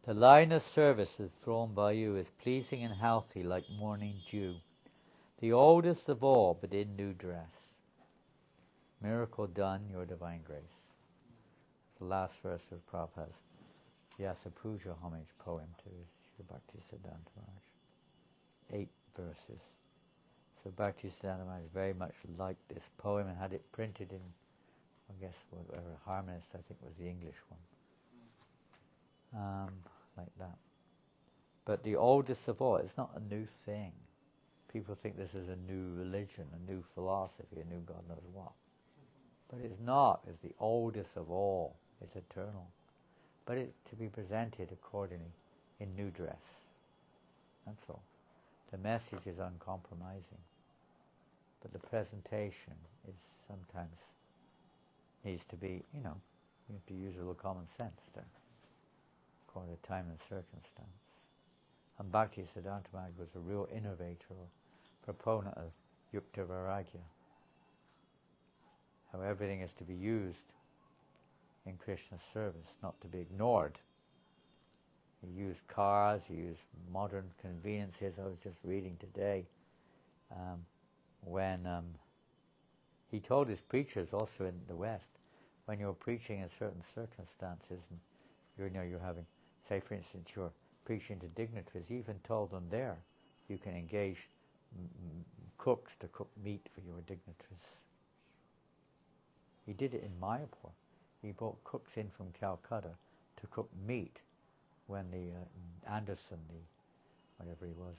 The line of services drawn by you is pleasing and healthy like morning dew, the oldest of all but in new dress. Miracle done, your divine grace. It's the last verse of Prabhupada's Vyasa Puja homage poem to Srila Bhaktisiddhanta Maharaj. 8 verses. So Bhaktisiddhanta Maharaj very much liked this poem and had it printed in, I guess, whatever, Harmonist, I think was the English one. Like that. But the oldest of all, it's not a new thing. People think this is a new religion, a new philosophy, a new God knows what. But it's not. It's the oldest of all. It's eternal. But it's to be presented accordingly in new dress. That's all. The message is uncompromising. But the presentation is sometimes needs to be, you have to use a little common sense there. According to time and circumstance. And Bhaktisiddhanta Maharaj was a real innovator, proponent of Yukta Vairagya. How everything is to be used in Krishna's service, not to be ignored. He used cars, he used modern conveniences. I was just reading today when he told his preachers also in the West, when you're preaching in certain circumstances, and you're having, say for instance, you're preaching to dignitaries, he even told them there, you can engage cooks to cook meat for your dignitaries. He did it in Mayapur. He brought cooks in from Calcutta to cook meat when the Anderson, whatever he was,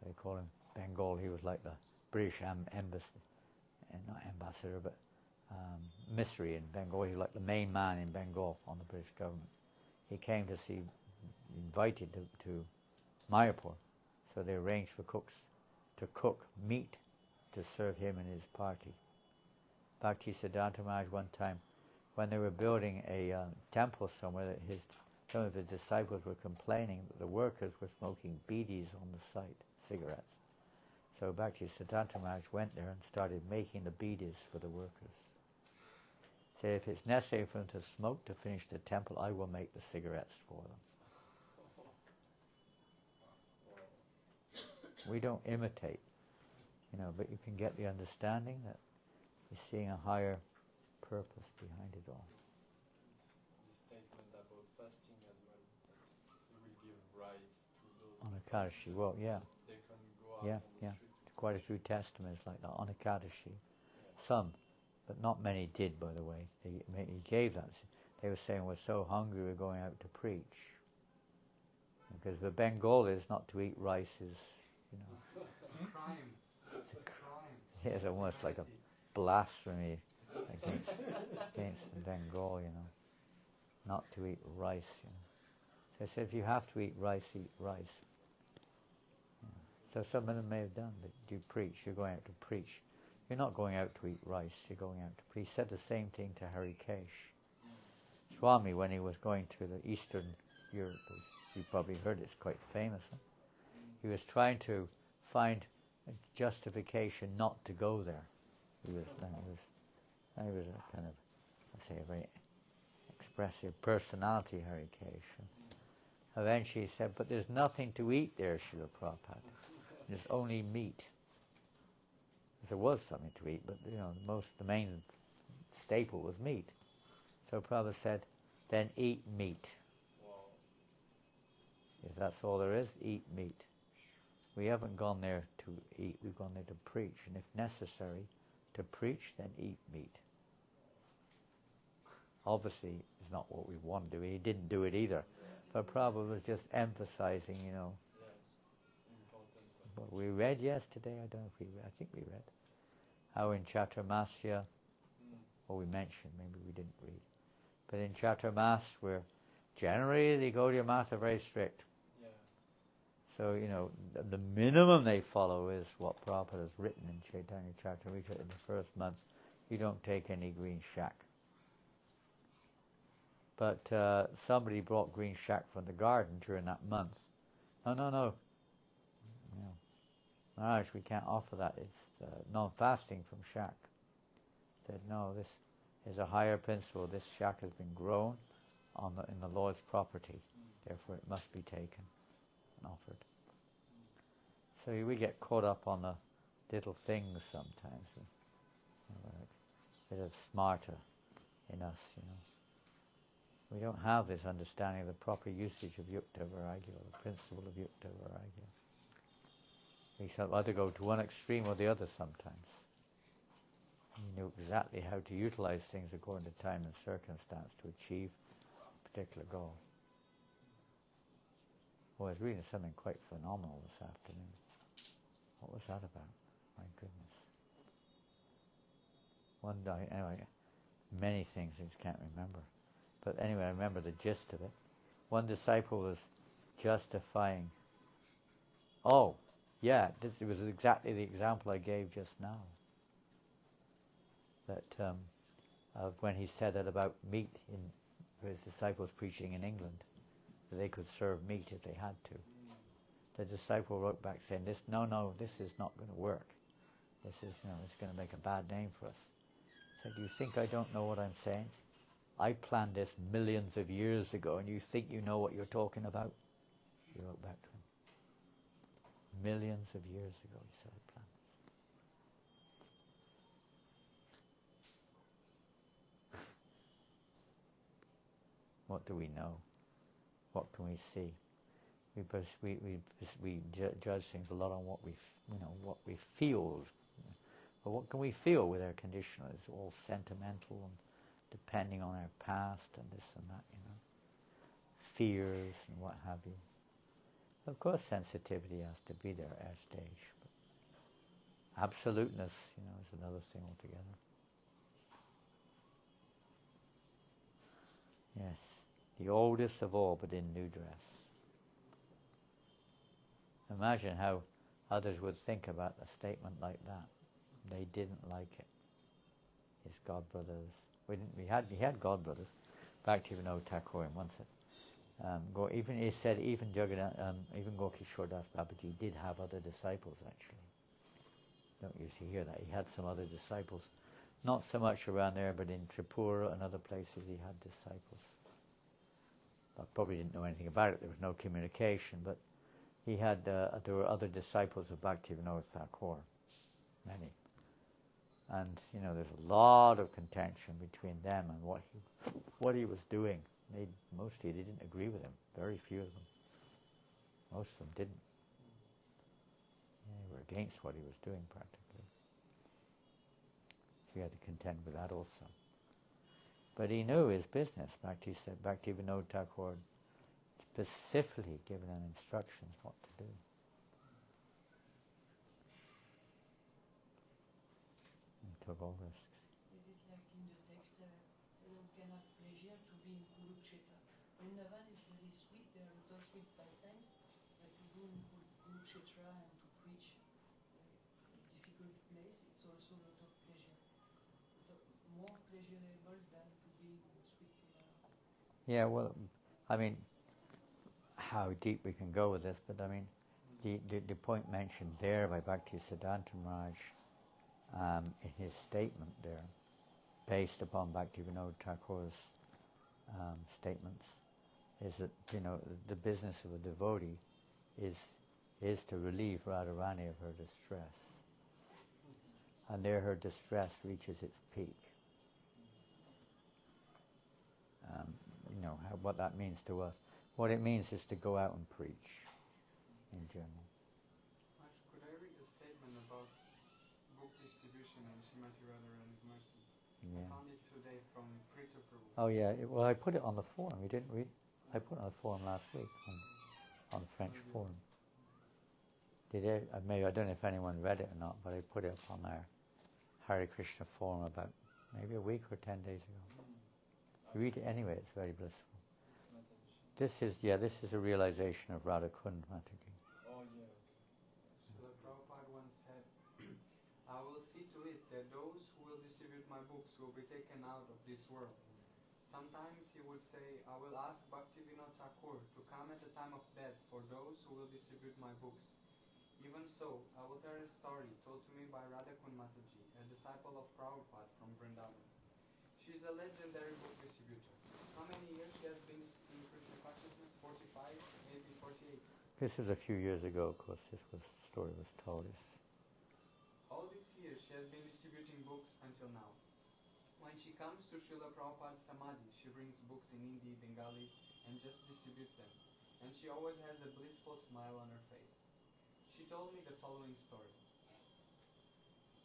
they call him Bengal, he was like the British embassy, not ambassador, but missionary in Bengal. He was like the main man in Bengal on the British government. He came to see, invited to Mayapur, so they arranged for cooks to cook meat to serve him and his party. Bhaktisiddhanta Maharaj one time, when they were building a temple somewhere, that some of his disciples were complaining that the workers were smoking bidis on the site, cigarettes. So Bhaktisiddhanta Maharaj went there and started making the bidis for the workers. Said, if it's necessary for them to smoke to finish the temple, I will make the cigarettes for them. We don't imitate, but you can get the understanding that you're seeing a higher purpose behind it all. The statement about fasting as well, that you will give rice to those On Ekadashi, well, yeah. They can go out on the street. Quite a few testaments like that on Ekadashi. Some, but not many did, by the way. He gave that. They were saying, we're so hungry we're going out to preach. Because the Bengalis not to eat rice is, It's a crime. It's a crime. it's almost like a blasphemy against the Bengal, not to eat rice. So I said, if you have to eat rice, eat rice. So some of them may have done, but you preach, you're going out to preach. You're not going out to eat rice, you're going out to preach. He said the same thing to Harikesh. Swami, when he was going to the Eastern Europe, you probably heard it's quite famous, he was trying to find a justification not to go there. He was a kind of, a very expressive personality, Harikesh. Eventually he said, but there's nothing to eat there, Srila Prabhupada. There's only meat. There was something to eat, but the main staple was meat. So Prabhupada said, then eat meat. If that's all there is, eat meat. We haven't gone there to eat, we've gone there to preach. And if necessary, to preach, then eat meat. Obviously, it's not what we want to do. He didn't do it either. But Prabhupada was just emphasizing, what we read yesterday, I don't know if we read, I think we read, how in Chaturmasya, or we mentioned, maybe we didn't read, but in Chaturmas, where generally the Gaudiya Math are very strict. So, the minimum they follow is what Prabhupada has written in Chaitanya Charitamrita in the first month. You don't take any green shack. But somebody brought green shack from the garden during that month. No. Maharaj, we can't offer that. It's non-fasting from shack. Said, no, this is a higher principle. This shack has been grown in the Lord's property. Therefore, it must be taken and offered. So we get caught up on the little things sometimes. A bit of smarter in us, We don't have this understanding of the proper usage of Yukta Vairagya, the principle of Yukta Vairagya. We shall either go to one extreme or the other sometimes. You know exactly how to utilize things according to time and circumstance to achieve a particular goal. Well, I was reading something quite phenomenal this afternoon. What was that about? My goodness. One day, anyway, many things I just can't remember. But anyway, I remember the gist of it. One disciple was justifying, it was exactly the example I gave just now. That of when he said that about meat for his disciples preaching in England, that they could serve meat if they had to. The disciple wrote back saying, this is not going to work. This is, it's going to make a bad name for us. He said, do you think I don't know what I'm saying? I planned this millions of years ago, and you think you know what you're talking about? He wrote back to him. Millions of years ago, he said, I planned this. What do we know? What can we see? We judge things a lot on what what we feel. But what can we feel with our condition? It's all sentimental and depending on our past and this and that, fears and what have you. Of course, sensitivity has to be there at our stage. But absoluteness, is another thing altogether. Yes, the oldest of all, but in new dress. Imagine how others would think about a statement like that. They didn't like it. His godbrothers. He had godbrothers. Bhaktivinoda Thakur once said. He said even Gokishore Das Babaji did have other disciples actually. Don't usually hear that. He had some other disciples. Not so much around there, but in Tripura and other places he had disciples. I probably didn't know anything about it. There was no communication, but he had. There were other disciples of Bhaktivinoda Thakur, many. And there's a lot of contention between them and what he was doing. Mostly they didn't agree with him. Very few of them. Most of them didn't. They were against what he was doing practically. So he had to contend with that also. But he knew his business. Bhaktivinoda Thakur specifically given him instructions what to do. Took all risks. Is it like in the text, so we can have pleasure to be in Kurukshetra? Vrindavan is very sweet, there are a lot of sweet pastimes, but to go in Kurukshetra and to preach a difficult place, it's also a lot of pleasure. More pleasurable than to be in sweet Vrindavan. Yeah, well, how deep we can go with this, but the point mentioned there by Bhaktisiddhanta Maharaj, in his statement there, based upon Bhaktivinoda Thakur's statements, is that the business of a devotee is to relieve Radharani of her distress, and there her distress reaches its peak. What that means to us. What it means is to go out and preach, in general. Could I read a statement about book distribution and Srimati Radharani's mercy? Yeah. I found it today from Prita Prabhu. Oh yeah, well I put it on the forum. You didn't read? I put it on the forum last week, on the French forum. Maybe I don't know if anyone read it or not, but I put it up on our Hare Krishna forum about maybe a week or 10 days ago. Read it anyway, it's very blissful. This is a realization of Radha Kund Mataji. Oh yeah, okay. Srila Prabhupada once said, I will see to it that those who will distribute my books will be taken out of this world. Sometimes he would say, I will ask Bhaktivinoda Thakur to come at the time of death for those who will distribute my books. Even so, I will tell a story told to me by Radha Kund Mataji, a disciple of Prabhupada from Vrindavan. She is a legendary book distributor. How many years she has been in Krishna consciousness? 45, maybe 48. This is a few years ago, of course, story was told. All these years she has been distributing books until now. When she comes to Srila Prabhupada's Samadhi, she brings books in Hindi, Bengali, and just distributes them. And she always has a blissful smile on her face. She told me the following story.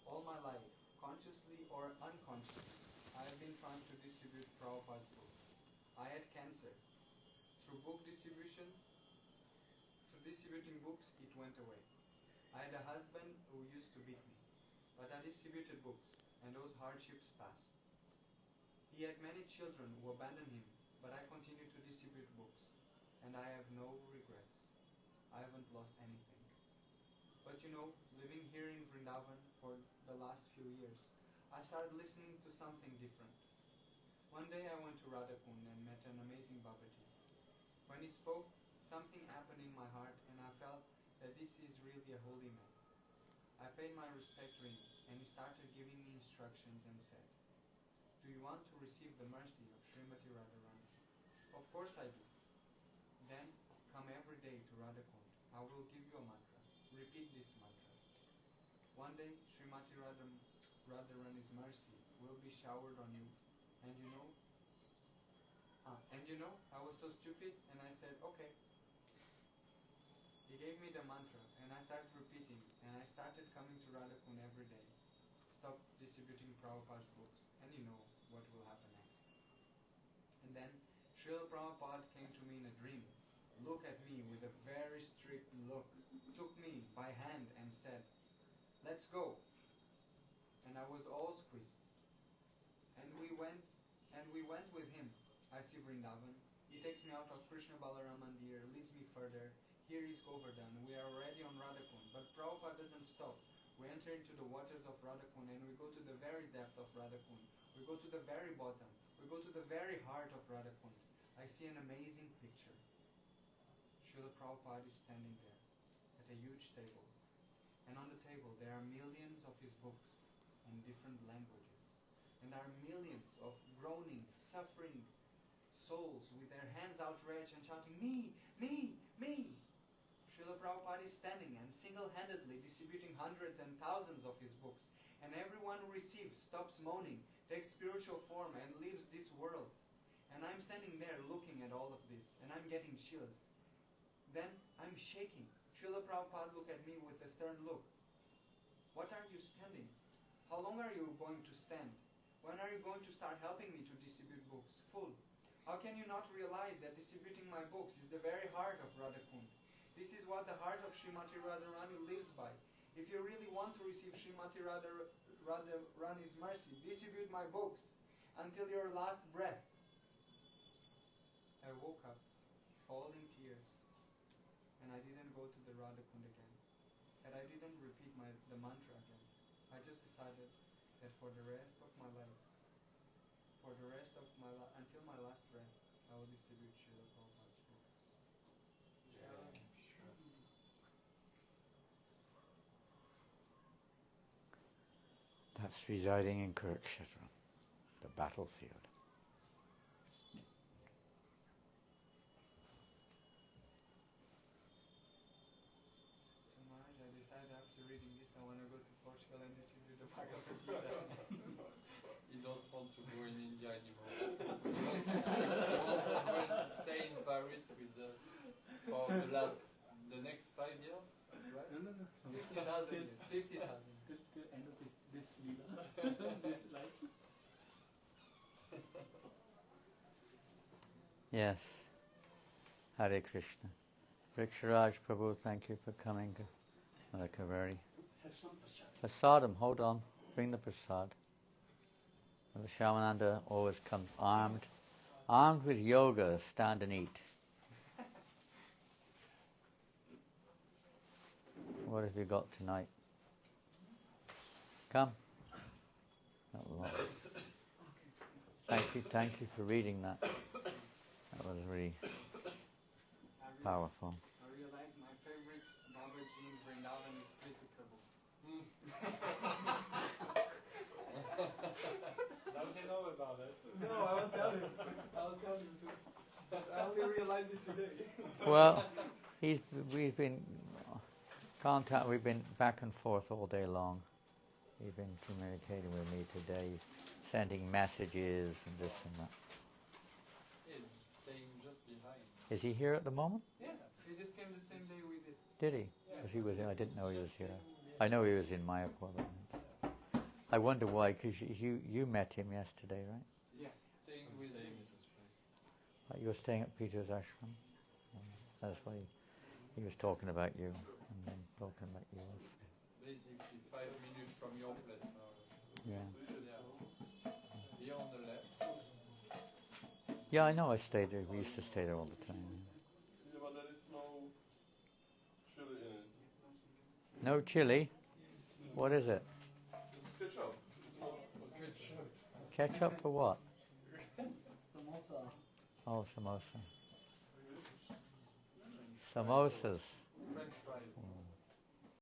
All my life, consciously or unconsciously, I have been trying to distribute Prabhupada's books. I had cancer. Through book distribution, to distributing books, it went away. I had a husband who used to beat me, but I distributed books, and those hardships passed. He had many children who abandoned him, but I continued to distribute books, and I have no regrets. I haven't lost anything. But living here in Vrindavan for the last few years, I started listening to something different. One day I went to Radhakund and met an amazing Babaji. When he spoke, something happened in my heart and I felt that this is really a holy man. I paid my respect to him and he started giving me instructions and said, do you want to receive the mercy of Srimati Radharani? Of course I do. Then come every day to Radhakund. I will give you a mantra. Repeat this mantra. One day Srimati Radharani's mercy will be showered on you. And you know, I was so stupid and I said, okay. He gave me the mantra and I started repeating and I started coming to Radhakund every day. Stop distributing Prabhupada's books and you know what will happen next. And then Srila Prabhupada came to me in a dream, looked at me with a very strict look, took me by hand and said, let's go. And I was all squeezed. And we went with him. I see Vrindavan. He takes me out of Krishna Balaram Mandir, leads me further. Here is Govardhan. We are already on Radhakund. But Prabhupada doesn't stop. We enter into the waters of Radhakund and we go to the very depth of Radhakund. We go to the very bottom. We go to the very heart of Radhakund. I see an amazing picture. Srila Prabhupada is standing there at a huge table. And on the table there are millions of his books in different languages. And there are millions of groaning, suffering souls with their hands outstretched and shouting, me, me, me. Srila Prabhupada is standing and single-handedly distributing hundreds and thousands of his books. And everyone who receives stops moaning, takes spiritual form and leaves this world. And I'm standing there looking at all of this and I'm getting chills. Then I'm shaking. Srila Prabhupada looked at me with a stern look. What are you standing? How long are you going to stand? When are you going to start helping me to distribute books? Full. How can you not realize that distributing my books is the very heart of Radhakund? This is what the heart of Srimati Radharani lives by. If you really want to receive Srimati Radharani's mercy, distribute my books until your last breath. I woke up, all in tears, and I didn't go to the Radhakund again. And I didn't repeat the mantra again. I just decided that for the rest of my life, until my last breath, I will distribute Srila Prabhupada's books. That's residing in Kurukshetra, the battlefield. So Maharaj, I decided after reading this, I want to go to Portugal and distribute the Bhagavad Gita. You don't want to go in India anymore. You want as well to stay in Paris with us for the next 5 years, right? No. 50,000 years. 50,000. Till end of this Leela, this life. Yes. Hare Krishna. Vriksharaj Prabhu, thank you for coming to Malakaveri. Have some prasad. Prasadam, hold on. Bring the prasad. The Shamananda always comes armed with yoga, stand and eat. What have you got tonight? Come. Thank you for reading that. That was really powerful. I realize my favorite Babaji in Vrindavan is Priti Prabhu. Does he know about it? No, I won't tell him. I'll tell him too. Because I only realized it today. Well, we've been back and forth all day long. He's been communicating with me today, sending messages and this and that. He's staying just behind. Is he here at the moment? Yeah, he just came the same day we did. Did he? Because he was. I didn't know he was here. I know he was in Mayapur. I wonder why, because you met him yesterday, right? Yeah. Staying I'm with staying him. at his place. You were staying at Peter's ashram. That's why he was talking about you and then talking about you. Basically 5 minutes from your place now. Yeah. Yeah. Here on the left. Yeah, I know. I stayed there. We used to stay there all the time. Yeah, but there is no chili in it. No chili. What is it? It's ketchup. It's not ketchup. Ketchup for what? Samosa. Oh, samosa. Samosas. French fries.